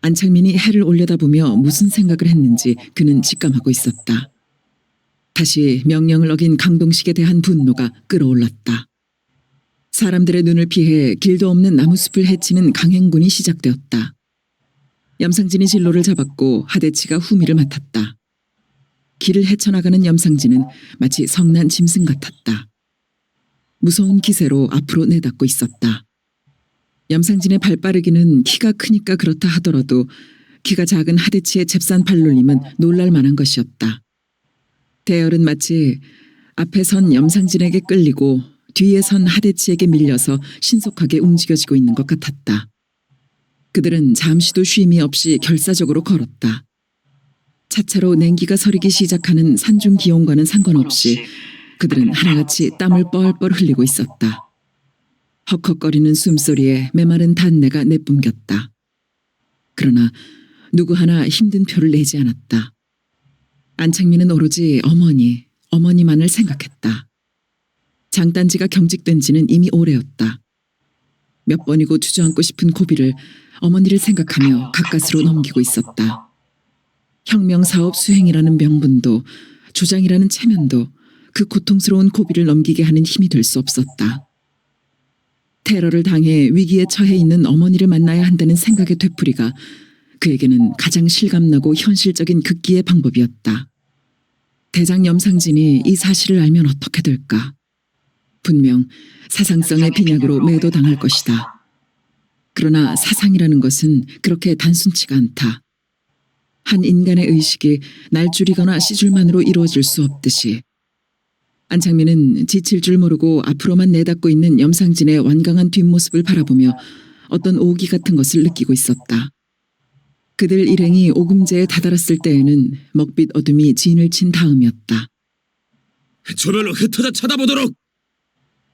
안창민이 해를 올려다보며 무슨 생각을 했는지 그는 직감하고 있었다. 다시 명령을 어긴 강동식에 대한 분노가 끓어올랐다. 사람들의 눈을 피해 길도 없는 나무숲을 헤치는 강행군이 시작되었다. 염상진이 진로를 잡았고 하대치가 후미를 맡았다. 길을 헤쳐나가는 염상진은 마치 성난 짐승 같았다. 무서운 기세로 앞으로 내닫고 있었다. 염상진의 발빠르기는 키가 크니까 그렇다 하더라도 키가 작은 하대치의 잽싼 발놀림은 놀랄 만한 것이었다. 대열은 마치 앞에 선 염상진에게 끌리고 뒤에 선 하대치에게 밀려서 신속하게 움직여지고 있는 것 같았다. 그들은 잠시도 쉼이 없이 결사적으로 걸었다. 차차로 냉기가 서리기 시작하는 산중 기온과는 상관없이 그들은 하나같이 땀을 뻘뻘 흘리고 있었다. 헉헉거리는 숨소리에 메마른 단내가 내뿜겼다. 그러나 누구 하나 힘든 표를 내지 않았다. 안창민은 오로지 어머니만을 생각했다. 장단지가 경직된 지는 이미 오래였다. 몇 번이고 주저앉고 싶은 고비를 어머니를 생각하며 가까스로 넘기고 있었다. 혁명사업 수행이라는 명분도 조장이라는 체면도 그 고통스러운 고비를 넘기게 하는 힘이 될 수 없었다. 테러를 당해 위기에 처해 있는 어머니를 만나야 한다는 생각의 되풀이가 그에게는 가장 실감나고 현실적인 극기의 방법이었다. 대장 염상진이 이 사실을 알면 어떻게 될까? 분명 사상성의 빈약으로 매도당할 것이다. 그러나 사상이라는 것은 그렇게 단순치가 않다. 한 인간의 의식이 날줄이거나 시줄만으로 이루어질 수 없듯이 안창민은 지칠 줄 모르고 앞으로만 내닫고 있는 염상진의 완강한 뒷모습을 바라보며 어떤 오기 같은 것을 느끼고 있었다. 그들 일행이 오금제에 다다랐을 때에는 먹빛 어둠이 진을 친 다음이었다. 저별로 흩어져 쳐다보도록!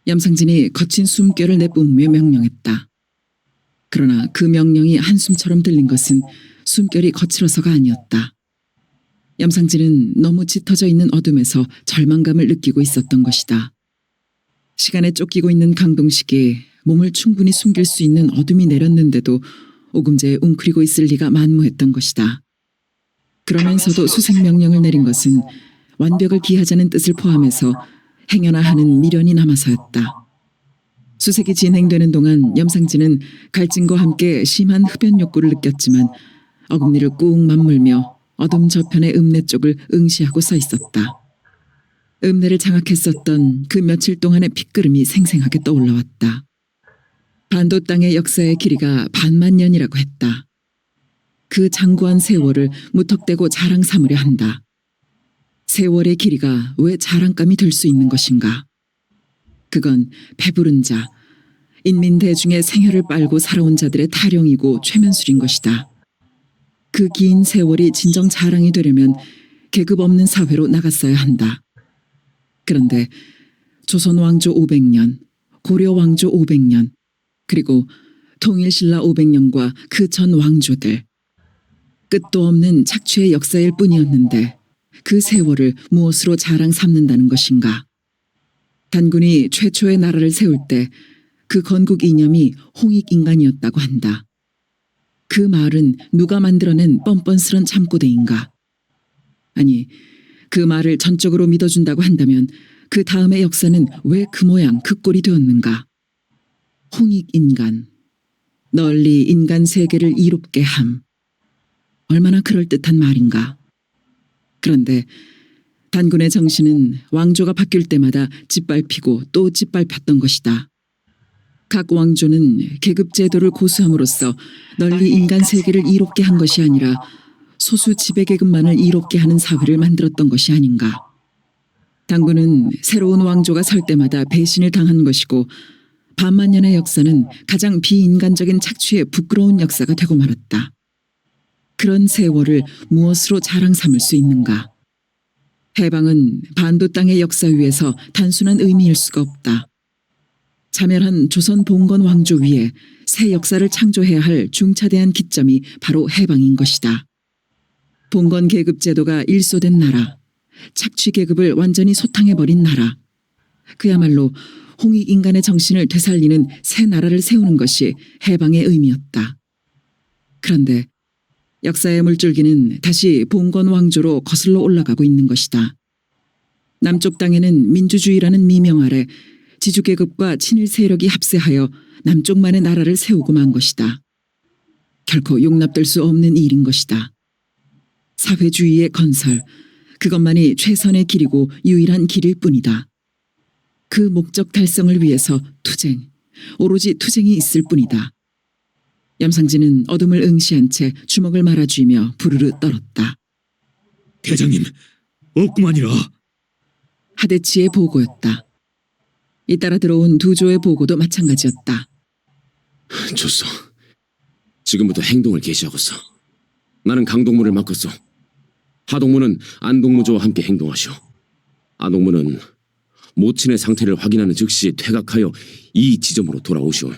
염상진이 거친 숨결을 내뿜으며 명령했다. 그러나 그 명령이 한숨처럼 들린 것은 숨결이 거칠어서가 아니었다. 염상진은 너무 짙어져 있는 어둠에서 절망감을 느끼고 있었던 것이다. 시간에 쫓기고 있는 강동식이 몸을 충분히 숨길 수 있는 어둠이 내렸는데도 오금제에 웅크리고 있을 리가 만무했던 것이다. 그러면서도 수색 명령을 내린 것은 완벽을 기하자는 뜻을 포함해서 행여나 하는 미련이 남아서였다. 수색이 진행되는 동안 염상진은 갈증과 함께 심한 흡연 욕구를 느꼈지만 어금니를 꾹 맞물며 어둠 저편의 읍내 쪽을 응시하고 서 있었다. 읍내를 장악했었던 그 며칠 동안의 핏그름이 생생하게 떠올라왔다. 반도 땅의 역사의 길이가 반만 년이라고 했다. 그 장구한 세월을 무턱대고 자랑 삼으려 한다. 세월의 길이가 왜 자랑감이 될 수 있는 것인가? 그건 배부른 자, 인민 대중의 생혈을 빨고 살아온 자들의 타령이고 최면술인 것이다. 그 긴 세월이 진정 자랑이 되려면 계급 없는 사회로 나갔어야 한다. 그런데 조선 왕조 500년, 고려 왕조 500년, 그리고 통일신라 500년과 그 전 왕조들, 끝도 없는 착취의 역사일 뿐이었는데 그 세월을 무엇으로 자랑 삼는다는 것인가? 단군이 최초의 나라를 세울 때 그 건국 이념이 홍익인간이었다고 한다. 그 말은 누가 만들어낸 뻔뻔스런 잠꼬대인가? 아니, 그 말을 전적으로 믿어준다고 한다면 그 다음의 역사는 왜 그 모양 그 꼴이 되었는가? 홍익인간, 널리 인간 세계를 이롭게 함. 얼마나 그럴듯한 말인가? 그런데 단군의 정신은 왕조가 바뀔 때마다 짓밟히고 또 짓밟혔던 것이다. 각 왕조는 계급제도를 고수함으로써 널리 인간 세계를 이롭게 한 것이 아니라 소수 지배계급만을 이롭게 하는 사회를 만들었던 것이 아닌가. 단군은 새로운 왕조가 설 때마다 배신을 당한 것이고 반만 년의 역사는 가장 비인간적인 착취의 부끄러운 역사가 되고 말았다. 그런 세월을 무엇으로 자랑 삼을 수 있는가? 해방은 반도 땅의 역사 위에서 단순한 의미일 수가 없다. 자멸한 조선 봉건 왕조 위에 새 역사를 창조해야 할 중차대한 기점이 바로 해방인 것이다. 봉건 계급 제도가 일소된 나라, 착취 계급을 완전히 소탕해버린 나라, 그야말로 홍익인간의 정신을 되살리는 새 나라를 세우는 것이 해방의 의미였다. 그런데 역사의 물줄기는 다시 봉건 왕조로 거슬러 올라가고 있는 것이다. 남쪽 땅에는 민주주의라는 미명 아래 지주계급과 친일 세력이 합세하여 남쪽만의 나라를 세우고 만 것이다. 결코 용납될 수 없는 일인 것이다. 사회주의의 건설, 그것만이 최선의 길이고 유일한 길일 뿐이다. 그 목적 달성을 위해서 투쟁, 오로지 투쟁이 있을 뿐이다. 염상진은 어둠을 응시한 채 주먹을 말아쥐며 부르르 떨었다. 대장님, 없구만이라. 하대치의 보고였다. 잇따라 들어온 두 조의 보고도 마찬가지였다. 좋소. 지금부터 행동을 개시하고서. 나는 강동무를 맡겼소. 하동무는 안동무조와 함께 행동하시오. 안동무는 모친의 상태를 확인하는 즉시 퇴각하여 이 지점으로 돌아오시오.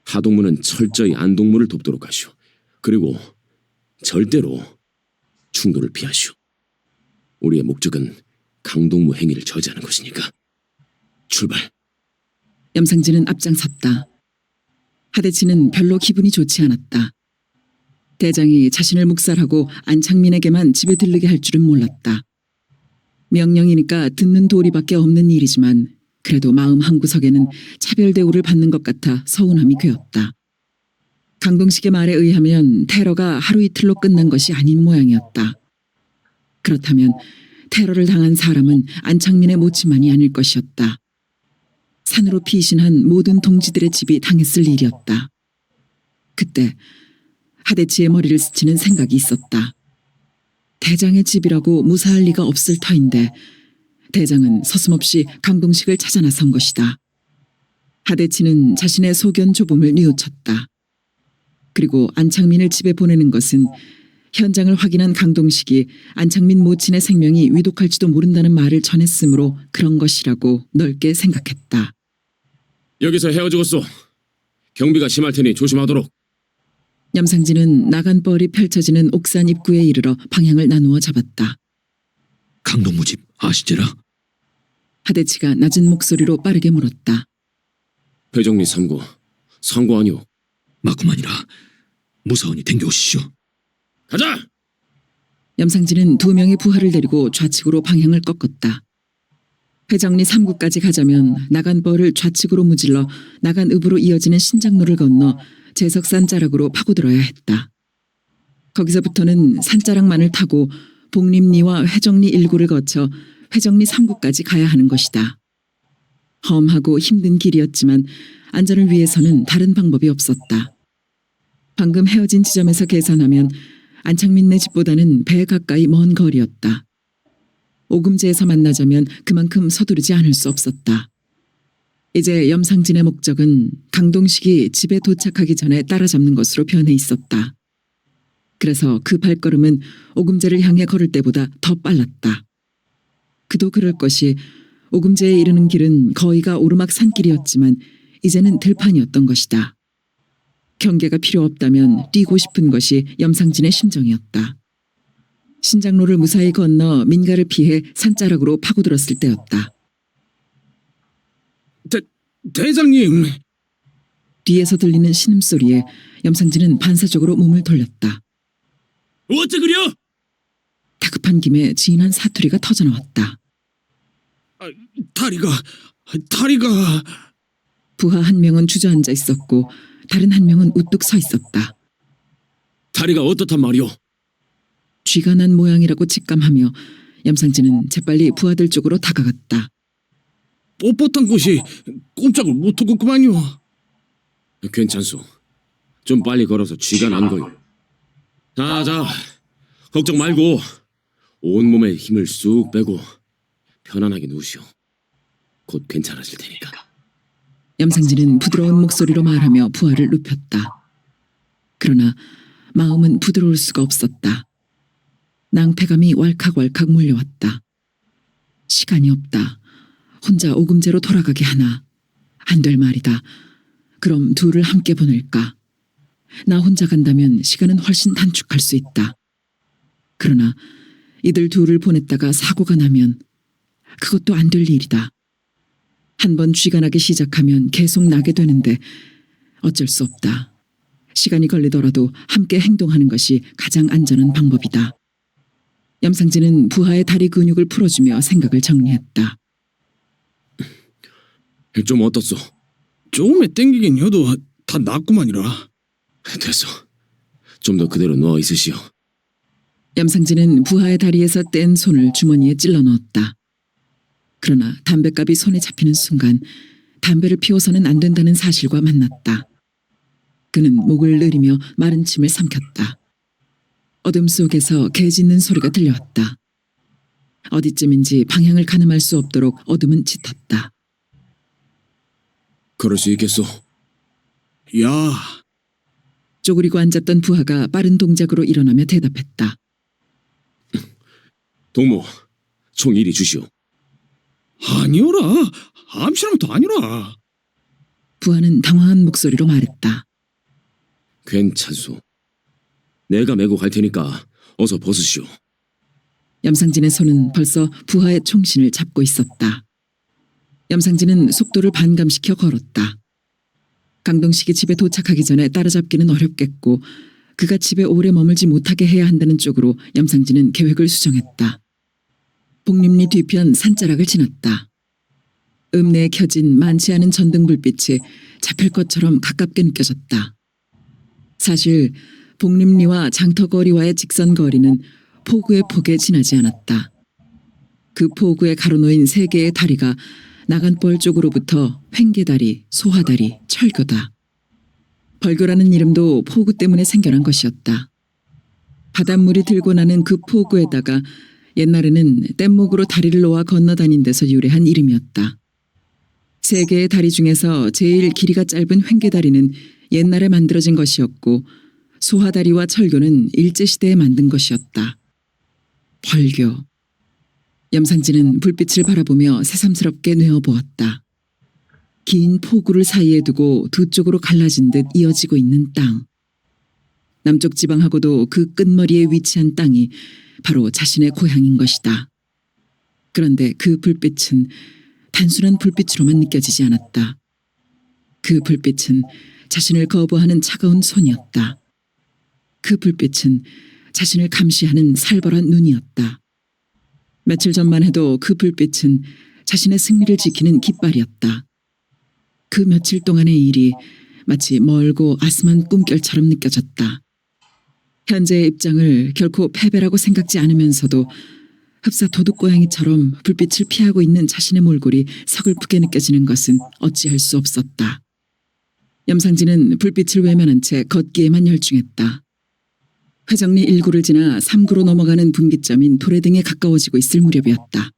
하동무는 철저히 안동무를 돕도록 하시오. 그리고 절대로 충돌을 피하시오. 우리의 목적은 강동무 행위를 저지하는 것이니까. 출발. 염상진은 앞장섰다. 하대치는 별로 기분이 좋지 않았다. 대장이 자신을 묵살하고 안창민에게만 집에 들르게 할 줄은 몰랐다. 명령이니까 듣는 도리밖에 없는 일이지만 그래도 마음 한구석에는 차별 대우를 받는 것 같아 서운함이 괴었다. 강동식의 말에 의하면 테러가 하루 이틀로 끝난 것이 아닌 모양이었다. 그렇다면 테러를 당한 사람은 안창민의 모친만이 아닐 것이었다. 산으로 피신한 모든 동지들의 집이 당했을 일이었다. 그때 하대치의 머리를 스치는 생각이 있었다. 대장의 집이라고 무사할 리가 없을 터인데 대장은 서슴없이 강동식을 찾아 나선 것이다. 하대치는 자신의 소견 조범을 뉘우쳤다. 그리고 안창민을 집에 보내는 것은 현장을 확인한 강동식이 안창민 모친의 생명이 위독할지도 모른다는 말을 전했으므로 그런 것이라고 넓게 생각했다. 여기서 헤어지겠소. 경비가 심할 테니 조심하도록. 염상진은 나간벌이 펼쳐지는 옥산 입구에 이르러 방향을 나누어 잡았다. 강동무 집 아시제라? 하대치가 낮은 목소리로 빠르게 물었다. 배정리 3구 상구 아니오. 맞구만이라. 무사원이 댕겨오시오. 가자. 염상진은 2명의 부하를 데리고 좌측으로 방향을 꺾었다. 회정리 3구까지 가자면 나간벌을 좌측으로 무질러 나간읍으로 이어지는 신장로를 건너 제석산 자락으로 파고들어야 했다. 거기서부터는 산자락만을 타고 복림리와 회정리 1구를 거쳐 회정리 3구까지 가야 하는 것이다. 험하고 힘든 길이었지만 안전을 위해서는 다른 방법이 없었다. 방금 헤어진 지점에서 계산하면 안창민네 집보다는 배 가까이 먼 거리였다. 오금제에서 만나자면 그만큼 서두르지 않을 수 없었다. 이제 염상진의 목적은 강동식이 집에 도착하기 전에 따라잡는 것으로 변해 있었다. 그래서 그 발걸음은 오금제를 향해 걸을 때보다 더 빨랐다. 그도 그럴 것이 오금제에 이르는 길은 거의가 오르막 산길이었지만 이제는 들판이었던 것이다. 경계가 필요 없다면 뛰고 싶은 것이 염상진의 심정이었다. 신장로를 무사히 건너 민가를 피해 산자락으로 파고들었을 때였다. 대장님. 뒤에서 들리는 신음소리에 염상진은 반사적으로 몸을 돌렸다. 어째 그려? 다급한 김에 진한 사투리가 터져나왔다. 다리가. 부하 한 명은 주저앉아 있었고 다른 한 명은 우뚝 서 있었다. 다리가 어떻단 말이오? 쥐가 난 모양이라고 직감하며 염상진은 재빨리 부하들 쪽으로 다가갔다. 뻣뻣한 곳이 꼼짝을 못하겠구만요. 괜찮소. 좀 빨리 걸어서 쥐가 난 거요. 자, 걱정 말고 온몸에 힘을 쑥 빼고 편안하게 누우시오. 곧 괜찮아질 테니까. 염상진은 부드러운 목소리로 말하며 부하를 눕혔다. 그러나 마음은 부드러울 수가 없었다. 낭패감이 왈칵왈칵 몰려왔다. 시간이 없다. 혼자 오금제로 돌아가게 하나. 안 될 말이다. 그럼 둘을 함께 보낼까? 나 혼자 간다면 시간은 훨씬 단축할 수 있다. 그러나 이들 둘을 보냈다가 사고가 나면 그것도 안 될 일이다. 한 번 쥐가 나기 시작하면 계속 나게 되는데 어쩔 수 없다. 시간이 걸리더라도 함께 행동하는 것이 가장 안전한 방법이다. 염상진은 부하의 다리 근육을 풀어주며 생각을 정리했다. 좀 어떻소? 조금에 땡기긴 해도 다 낫구만이라. 됐어. 좀 더 그대로 누워 있으시오. 염상진은 부하의 다리에서 뗀 손을 주머니에 찔러 넣었다. 그러나 담뱃갑이 손에 잡히는 순간 담배를 피워서는 안 된다는 사실과 만났다. 그는 목을 내리며 마른 침을 삼켰다. 어둠 속에서 개 짖는 소리가 들려왔다. 어디쯤인지 방향을 가늠할 수 없도록 어둠은 짙었다. 그럴 수 있겠소. 야, 쪼그리고 앉았던 부하가 빠른 동작으로 일어나며 대답했다. 동무, 총 이리 주시오. 아니오라. 암시랑도 아니라. 부하는 당황한 목소리로 말했다. 괜찮소. 내가 메고 갈 테니까 어서 벗으시오. 염상진의 손은 벌써 부하의 총신을 잡고 있었다. 염상진은 속도를 반감시켜 걸었다. 강동식이 집에 도착하기 전에 따라잡기는 어렵겠고 그가 집에 오래 머물지 못하게 해야 한다는 쪽으로 염상진은 계획을 수정했다. 복림리 뒤편 산자락을 지났다. 읍내에 켜진 많지 않은 전등 불빛이 잡힐 것처럼 가깝게 느껴졌다. 사실 복림리와 장터거리와의 직선거리는 포구의 폭에 지나지 않았다. 그 포구에 가로놓인 세 개의 다리가 나간벌 쪽으로부터 횡계다리, 소화다리, 철교다. 벌교라는 이름도 포구 때문에 생겨난 것이었다. 바닷물이 들고 나는 그 포구에다가 옛날에는 뗏목으로 다리를 놓아 건너다닌 데서 유래한 이름이었다. 세 개의 다리 중에서 제일 길이가 짧은 횡계다리는 옛날에 만들어진 것이었고 소화다리와 철교는 일제시대에 만든 것이었다. 벌교. 염상진은 불빛을 바라보며 새삼스럽게 뇌어보았다. 긴 포구를 사이에 두고 두 쪽으로 갈라진 듯 이어지고 있는 땅. 남쪽 지방하고도 그 끝머리에 위치한 땅이 바로 자신의 고향인 것이다. 그런데 그 불빛은 단순한 불빛으로만 느껴지지 않았다. 그 불빛은 자신을 거부하는 차가운 손이었다. 그 불빛은 자신을 감시하는 살벌한 눈이었다. 며칠 전만 해도 그 불빛은 자신의 승리를 지키는 깃발이었다. 그 며칠 동안의 일이 마치 멀고 아스만 꿈결처럼 느껴졌다. 현재의 입장을 결코 패배라고 생각지 않으면서도 흡사 도둑고양이처럼 불빛을 피하고 있는 자신의 몰골이 서글프게 느껴지는 것은 어찌할 수 없었다. 염상진은 불빛을 외면한 채 걷기에만 열중했다. 회정리 1구를 지나 3구로 넘어가는 분기점인 도래등에 가까워지고 있을 무렵이었다.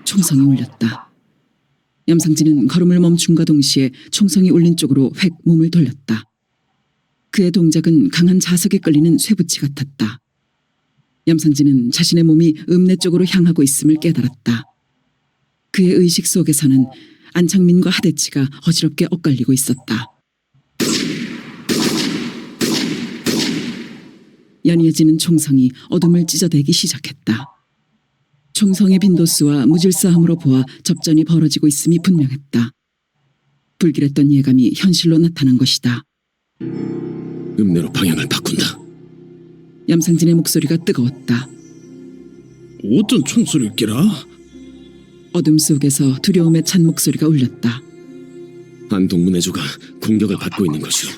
총성이 울렸다. 염상진은 걸음을 멈춤과 동시에 총성이 울린 쪽으로 획 몸을 돌렸다. 그의 동작은 강한 자석에 끌리는 쇠붙이 같았다. 염상진은 자신의 몸이 읍내 쪽으로 향하고 있음을 깨달았다. 그의 의식 속에서는 안창민과 하대치가 어지럽게 엇갈리고 있었다. 연이어지는 총성이 어둠을 찢어대기 시작했다. 총성의 빈도수와 무질서함으로 보아 접전이 벌어지고 있음이 분명했다. 불길했던 예감이 현실로 나타난 것이다. 읍내로 방향을 바꾼다. 염상진의 목소리가 뜨거웠다. 어떤 총소리를 깨라? 어둠 속에서 두려움에 찬 목소리가 울렸다. 안동문 내조가 공격을 받고 있는 것이오.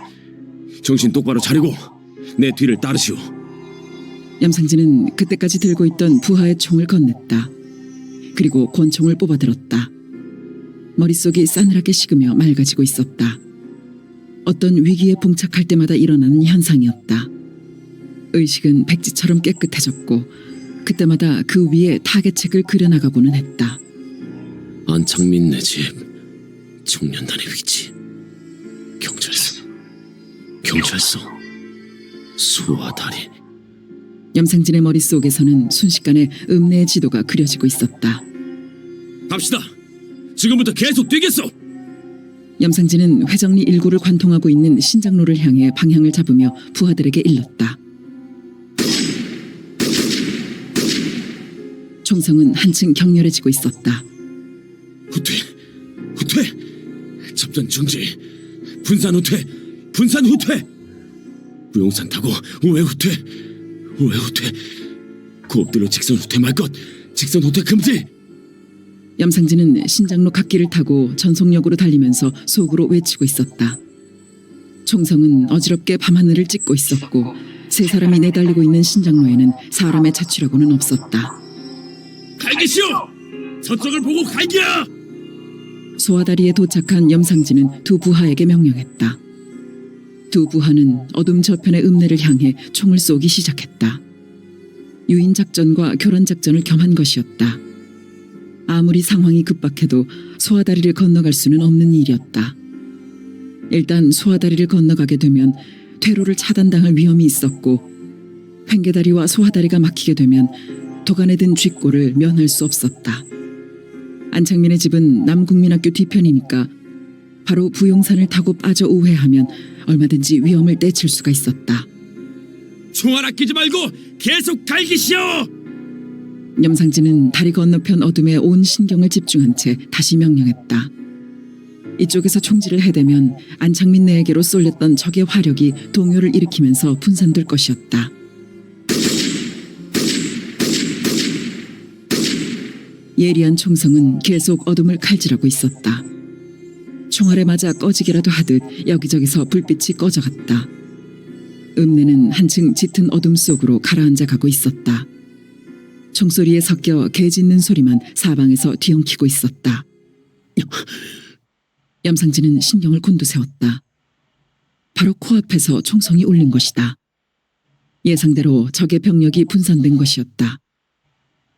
정신 똑바로 차리고 내 뒤를 따르시오. 염상진은 그때까지 들고 있던 부하의 총을 건넸다. 그리고 권총을 뽑아들었다. 머릿속이 싸늘하게 식으며 맑아지고 있었다. 어떤 위기에 봉착할 때마다 일어나는 현상이었다. 의식은 백지처럼 깨끗해졌고 그때마다 그 위에 타겟책을 그려나가고는 했다. 안창민 내 집, 청년단의 위치, 경찰서, 소화다리. 염상진의 머릿속에서는 순식간에 읍내의 지도가 그려지고 있었다. 갑시다. 지금부터 계속 뛰겠어. 염상진은 회정리 1구를 관통하고 있는 신장로를 향해 방향을 잡으며 부하들에게 일렀다. 총성은 한층 격렬해지고 있었다. 후퇴. 접전 중지. 분산 후퇴. 무용산 타고 우회 후퇴. 고업들로 직선 후퇴 말 것. 직선 후퇴 금지. 염상진은 신장로 갓길을 타고 전속력으로 달리면서 속으로 외치고 있었다. 총성은 어지럽게 밤하늘을 찍고 있었고 세 사람이 내달리고 있는 신장로에는 사람의 자취라고는 없었다. 갈기시오. 저쪽을 보고 갈기야. 소화다리에 도착한 염상진은 두 부하에게 명령했다. 두 부하는 어둠 저편의 읍내를 향해 총을 쏘기 시작했다. 유인작전과 교란작전을 겸한 것이었다. 아무리 상황이 급박해도 소화다리를 건너갈 수는 없는 일이었다. 일단 소화다리를 건너가게 되면 퇴로를 차단당할 위험이 있었고 횡계다리와 소화다리가 막히게 되면 도간에 든 쥐꼬를 면할 수 없었다. 안창민의 집은 남국민학교 뒤편이니까 바로 부용산을 타고 빠져 우회하면 얼마든지 위험을 떼칠 수가 있었다. 총알 아끼지 말고 계속 갈기시오. 염상진은 다리 건너편 어둠에 온 신경을 집중한 채 다시 명령했다. 이쪽에서 총질을 해대면 안창민 내에게로 쏠렸던 적의 화력이 동요를 일으키면서 분산될 것이었다. 예리한 총성은 계속 어둠을 칼질하고 있었다. 총알에 맞아 꺼지기라도 하듯 여기저기서 불빛이 꺼져갔다. 읍내는 한층 짙은 어둠 속으로 가라앉아 가고 있었다. 총소리에 섞여 개 짖는 소리만 사방에서 뒤엉키고 있었다. 염상진은 신경을 곤두세웠다. 바로 코앞에서 총성이 울린 것이다. 예상대로 적의 병력이 분산된 것이었다.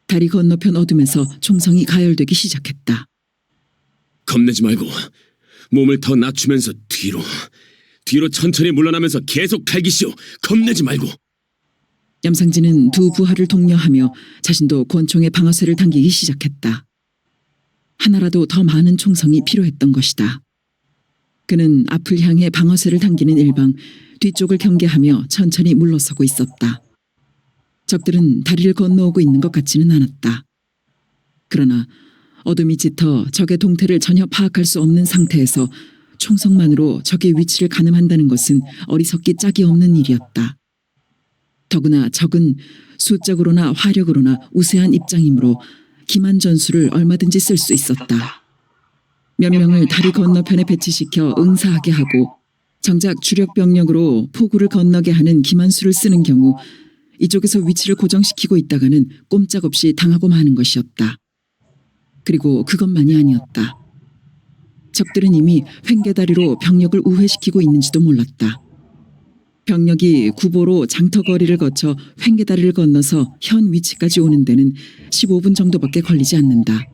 다리 건너편 어둠에서 총성이 가열되기 시작했다. 겁내지 말고 몸을 더 낮추면서 뒤로 천천히 물러나면서 계속 갈기시오. 겁내지 말고. 염상진은 두 부하를 독려하며 자신도 권총의 방아쇠를 당기기 시작했다. 하나라도 더 많은 총성이 필요했던 것이다. 그는 앞을 향해 방아쇠를 당기는 일방 뒤쪽을 경계하며 천천히 물러서고 있었다. 적들은 다리를 건너오고 있는 것 같지는 않았다. 그러나 어둠이 짙어 적의 동태를 전혀 파악할 수 없는 상태에서 총성만으로 적의 위치를 가늠한다는 것은 어리석기 짝이 없는 일이었다. 더구나 적은 수적으로나 화력으로나 우세한 입장이므로 기만 전술을 얼마든지 쓸 수 있었다. 몇 명을 다리 건너편에 배치시켜 응사하게 하고 정작 주력 병력으로 포구를 건너게 하는 기만수를 쓰는 경우 이쪽에서 위치를 고정시키고 있다가는 꼼짝없이 당하고 마는 것이었다. 그리고 그것만이 아니었다. 적들은 이미 횡계다리로 병력을 우회시키고 있는지도 몰랐다. 병력이 구보로 장터거리를 거쳐 횡계다리를 건너서 현 위치까지 오는 데는 15분 정도밖에 걸리지 않는다.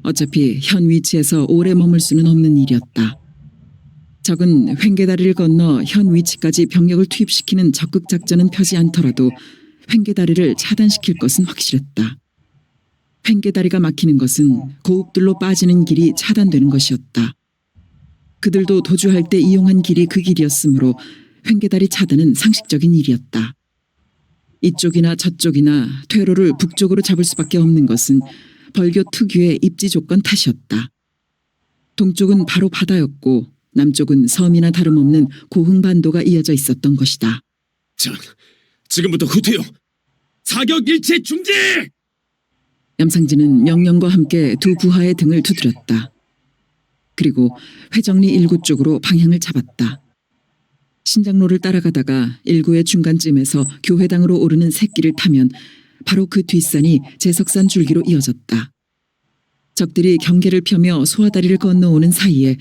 어차피 현 위치에서 오래 머물 수는 없는 일이었다. 적은 횡계다리를 건너 현 위치까지 병력을 투입시키는 적극 작전은 펴지 않더라도 횡계다리를 차단시킬 것은 확실했다. 횡계다리가 막히는 것은 고읍들로 빠지는 길이 차단되는 것이었다. 그들도 도주할 때 이용한 길이 그 길이었으므로 횡계다리 차단은 상식적인 일이었다. 이쪽이나 저쪽이나 퇴로를 북쪽으로 잡을 수밖에 없는 것은 벌교 특유의 입지 조건 탓이었다. 동쪽은 바로 바다였고 남쪽은 섬이나 다름없는 고흥반도가 이어져 있었던 것이다. 자, 지금부터 후퇴요. 사격 일체 중지! 염상진은 명령과 함께 두 부하의 등을 두드렸다. 그리고 회정리 1구 쪽으로 방향을 잡았다. 신장로를 따라가다가 1구의 중간쯤에서 교회당으로 오르는 샛길을 타면 바로 그 뒷산이 제석산 줄기로 이어졌다. 적들이 경계를 펴며 소화다리를 건너오는 사이에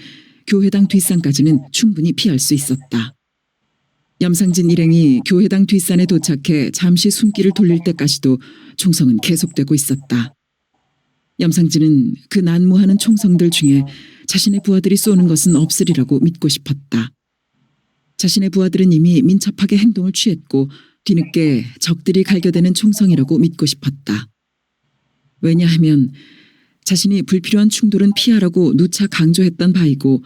교회당 뒷산까지는 충분히 피할 수 있었다. 염상진 일행이 교회당 뒷산에 도착해 잠시 숨길을 돌릴 때까지도 총성은 계속되고 있었다. 염상진은 그 난무하는 총성들 중에 자신의 부하들이 쏘는 것은 없으리라고 믿고 싶었다. 자신의 부하들은 이미 민첩하게 행동을 취했고 뒤늦게 적들이 갈겨대는 총성이라고 믿고 싶었다. 왜냐하면 자신이 불필요한 충돌은 피하라고 누차 강조했던 바이고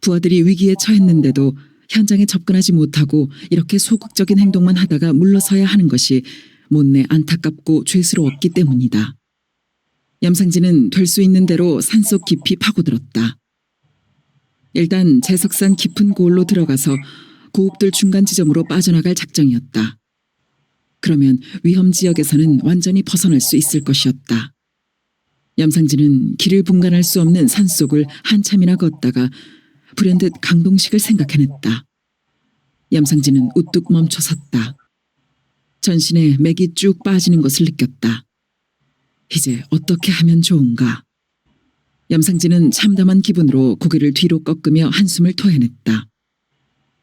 부하들이 위기에 처했는데도 현장에 접근하지 못하고 이렇게 소극적인 행동만 하다가 물러서야 하는 것이 못내 안타깝고 죄스러웠기 때문이다. 염상진은 될 수 있는 대로 산속 깊이 파고들었다. 일단 제석산 깊은 고을로 들어가서 고읍들 중간 지점으로 빠져나갈 작정이었다. 그러면 위험 지역에서는 완전히 벗어날 수 있을 것이었다. 염상진은 길을 분간할 수 없는 산속을 한참이나 걷다가 불현듯 강동식을 생각해냈다. 염상진은 우뚝 멈춰섰다. 전신에 맥이 쭉 빠지는 것을 느꼈다. 이제 어떻게 하면 좋은가? 염상진은 참담한 기분으로 고개를 뒤로 꺾으며 한숨을 토해냈다.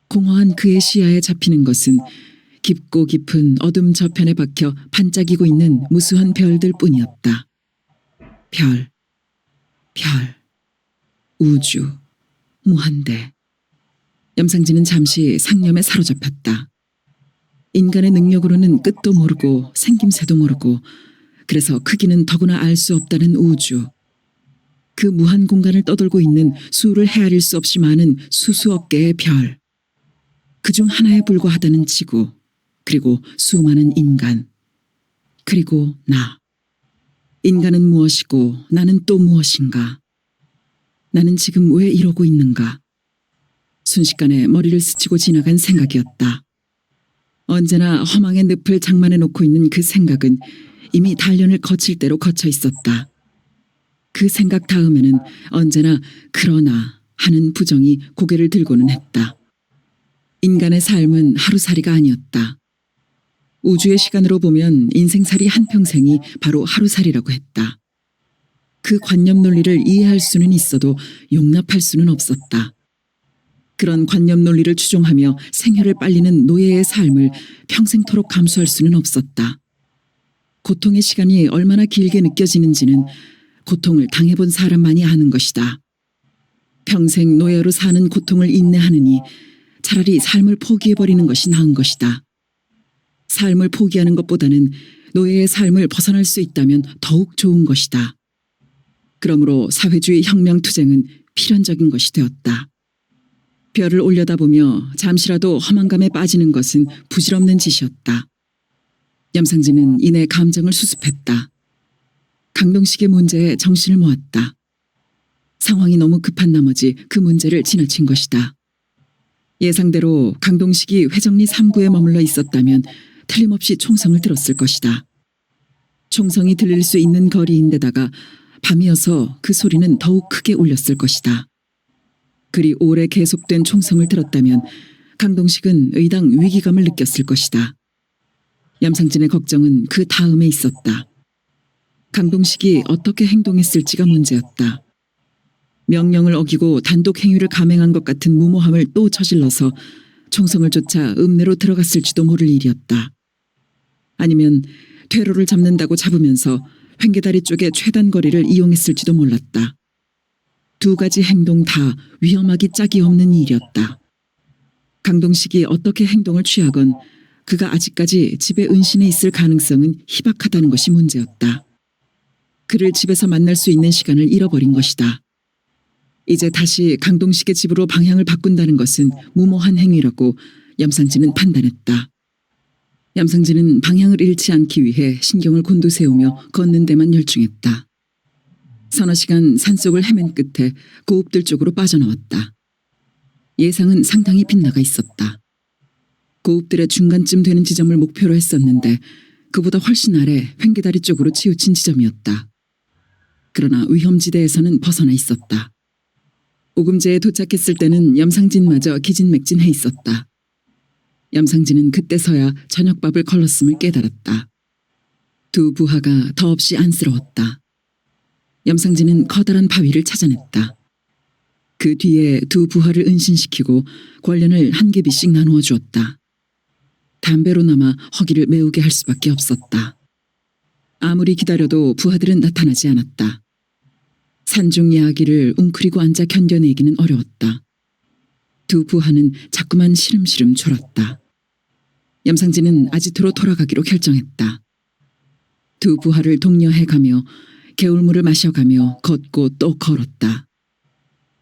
공허한 그의 시야에 잡히는 것은 깊고 깊은 어둠 저편에 박혀 반짝이고 있는 무수한 별들 뿐이었다. 별, 우주, 무한대. 염상진은 잠시 상념에 사로잡혔다. 인간의 능력으로는 끝도 모르고 생김새도 모르고 그래서 크기는 더구나 알 수 없다는 우주. 그 무한 공간을 떠돌고 있는 수를 헤아릴 수 없이 많은 수수억 개의 별. 그중 하나에 불과하다는 지구. 그리고 수많은 인간. 그리고 나. 인간은 무엇이고 나는 또 무엇인가. 나는 지금 왜 이러고 있는가? 순식간에 머리를 스치고 지나간 생각이었다. 언제나 허망의 늪을 장만해 놓고 있는 그 생각은 이미 단련을 거칠 대로 거쳐 있었다. 그 생각 다음에는 언제나 그러나 하는 부정이 고개를 들고는 했다. 인간의 삶은 하루살이가 아니었다. 우주의 시간으로 보면 인생살이 한평생이 바로 하루살이라고 했다. 그 관념 논리를 이해할 수는 있어도 용납할 수는 없었다. 그런 관념 논리를 추종하며 생혈을 빨리는 노예의 삶을 평생토록 감수할 수는 없었다. 고통의 시간이 얼마나 길게 느껴지는지는 고통을 당해본 사람만이 아는 것이다. 평생 노예로 사는 고통을 인내하느니 차라리 삶을 포기해버리는 것이 나은 것이다. 삶을 포기하는 것보다는 노예의 삶을 벗어날 수 있다면 더욱 좋은 것이다. 그러므로 사회주의 혁명투쟁은 필연적인 것이 되었다. 별을 올려다보며 잠시라도 허망감에 빠지는 것은 부질없는 짓이었다. 염상진은 이내 감정을 수습했다. 강동식의 문제에 정신을 모았다. 상황이 너무 급한 나머지 그 문제를 지나친 것이다. 예상대로 강동식이 회정리 3구에 머물러 있었다면 틀림없이 총성을 들었을 것이다. 총성이 들릴 수 있는 거리인데다가 밤이어서 그 소리는 더욱 크게 울렸을 것이다. 그리 오래 계속된 총성을 들었다면 강동식은 의당 위기감을 느꼈을 것이다. 염상진의 걱정은 그 다음에 있었다. 강동식이 어떻게 행동했을지가 문제였다. 명령을 어기고 단독 행위를 감행한 것 같은 무모함을 또 저질러서 총성을 쫓아 읍내로 들어갔을지도 모를 일이었다. 아니면 퇴로를 잡는다고 잡으면서 횡계다리 쪽의 최단 거리를 이용했을지도 몰랐다. 두 가지 행동 다 위험하기 짝이 없는 일이었다. 강동식이 어떻게 행동을 취하건 그가 아직까지 집에 은신해 있을 가능성은 희박하다는 것이 문제였다. 그를 집에서 만날 수 있는 시간을 잃어버린 것이다. 이제 다시 강동식의 집으로 방향을 바꾼다는 것은 무모한 행위라고 염상진은 판단했다. 염상진은 방향을 잃지 않기 위해 신경을 곤두세우며 걷는 데만 열중했다. 서너 시간 산속을 헤맨 끝에 고읍들 쪽으로 빠져나왔다. 예상은 상당히 빗나가 있었다. 고읍들의 중간쯤 되는 지점을 목표로 했었는데 그보다 훨씬 아래 횡계다리 쪽으로 치우친 지점이었다. 그러나 위험지대에서는 벗어나 있었다. 오금제에 도착했을 때는 염상진마저 기진맥진해 있었다. 염상진은 그때서야 저녁밥을 걸렀음을 깨달았다. 두 부하가 더없이 안쓰러웠다. 염상진은 커다란 바위를 찾아냈다. 그 뒤에 두 부하를 은신시키고 권련을 한 개비씩 나누어 주었다. 담배로나마 허기를 메우게 할 수밖에 없었다. 아무리 기다려도 부하들은 나타나지 않았다. 산중 이야기를 웅크리고 앉아 견뎌내기는 어려웠다. 두 부하는 자꾸만 시름시름 졸았다. 염상진은 아지트로 돌아가기로 결정했다. 두 부하를 독려해가며 개울물을 마셔가며 걷고 또 걸었다.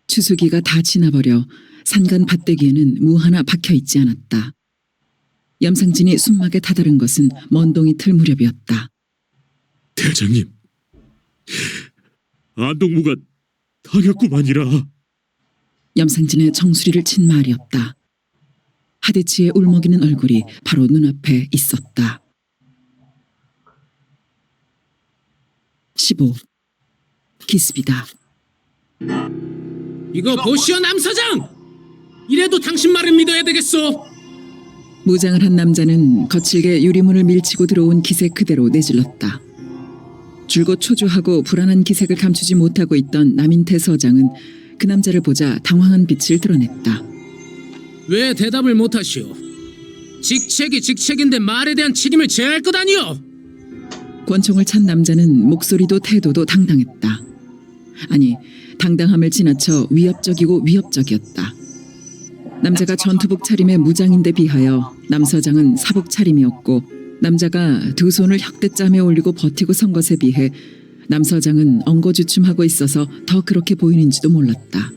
추수기가 다 지나버려 산간 밭대기에는 무 하나 박혀있지 않았다. 염상진이 숨막에 다다른 것은 먼동이 틀 무렵이었다. 대장님, 안동무가 당했구만이라. 염상진의 정수리를 친 말이었다. 하대치의 울먹이는 얼굴이 바로 눈앞에 있었다. 15. 기습이다. 이거 보시오 남사장! 이래도 당신 말을 믿어야 되겠소. 무장을 한 남자는 거칠게 유리문을 밀치고 들어온 기색 그대로 내질렀다. 줄곧 초조하고 불안한 기색을 감추지 못하고 있던 남인태 서장은 그 남자를 보자 당황한 빛을 드러냈다. 왜 대답을 못하시오? 직책이 직책인데 말에 대한 책임을 져야 할 것 아니오? 권총을 찬 남자는 목소리도 태도도 당당했다. 아니, 당당함을 지나쳐 위협적이고 위협적이었다. 남자가 전투복 차림의 무장인데 비하여 남 서장은 사복 차림이었고 남자가 두 손을 혁대짬에 올리고 버티고 선 것에 비해 남 서장은 엉거주춤하고 있어서 더 그렇게 보이는지도 몰랐다.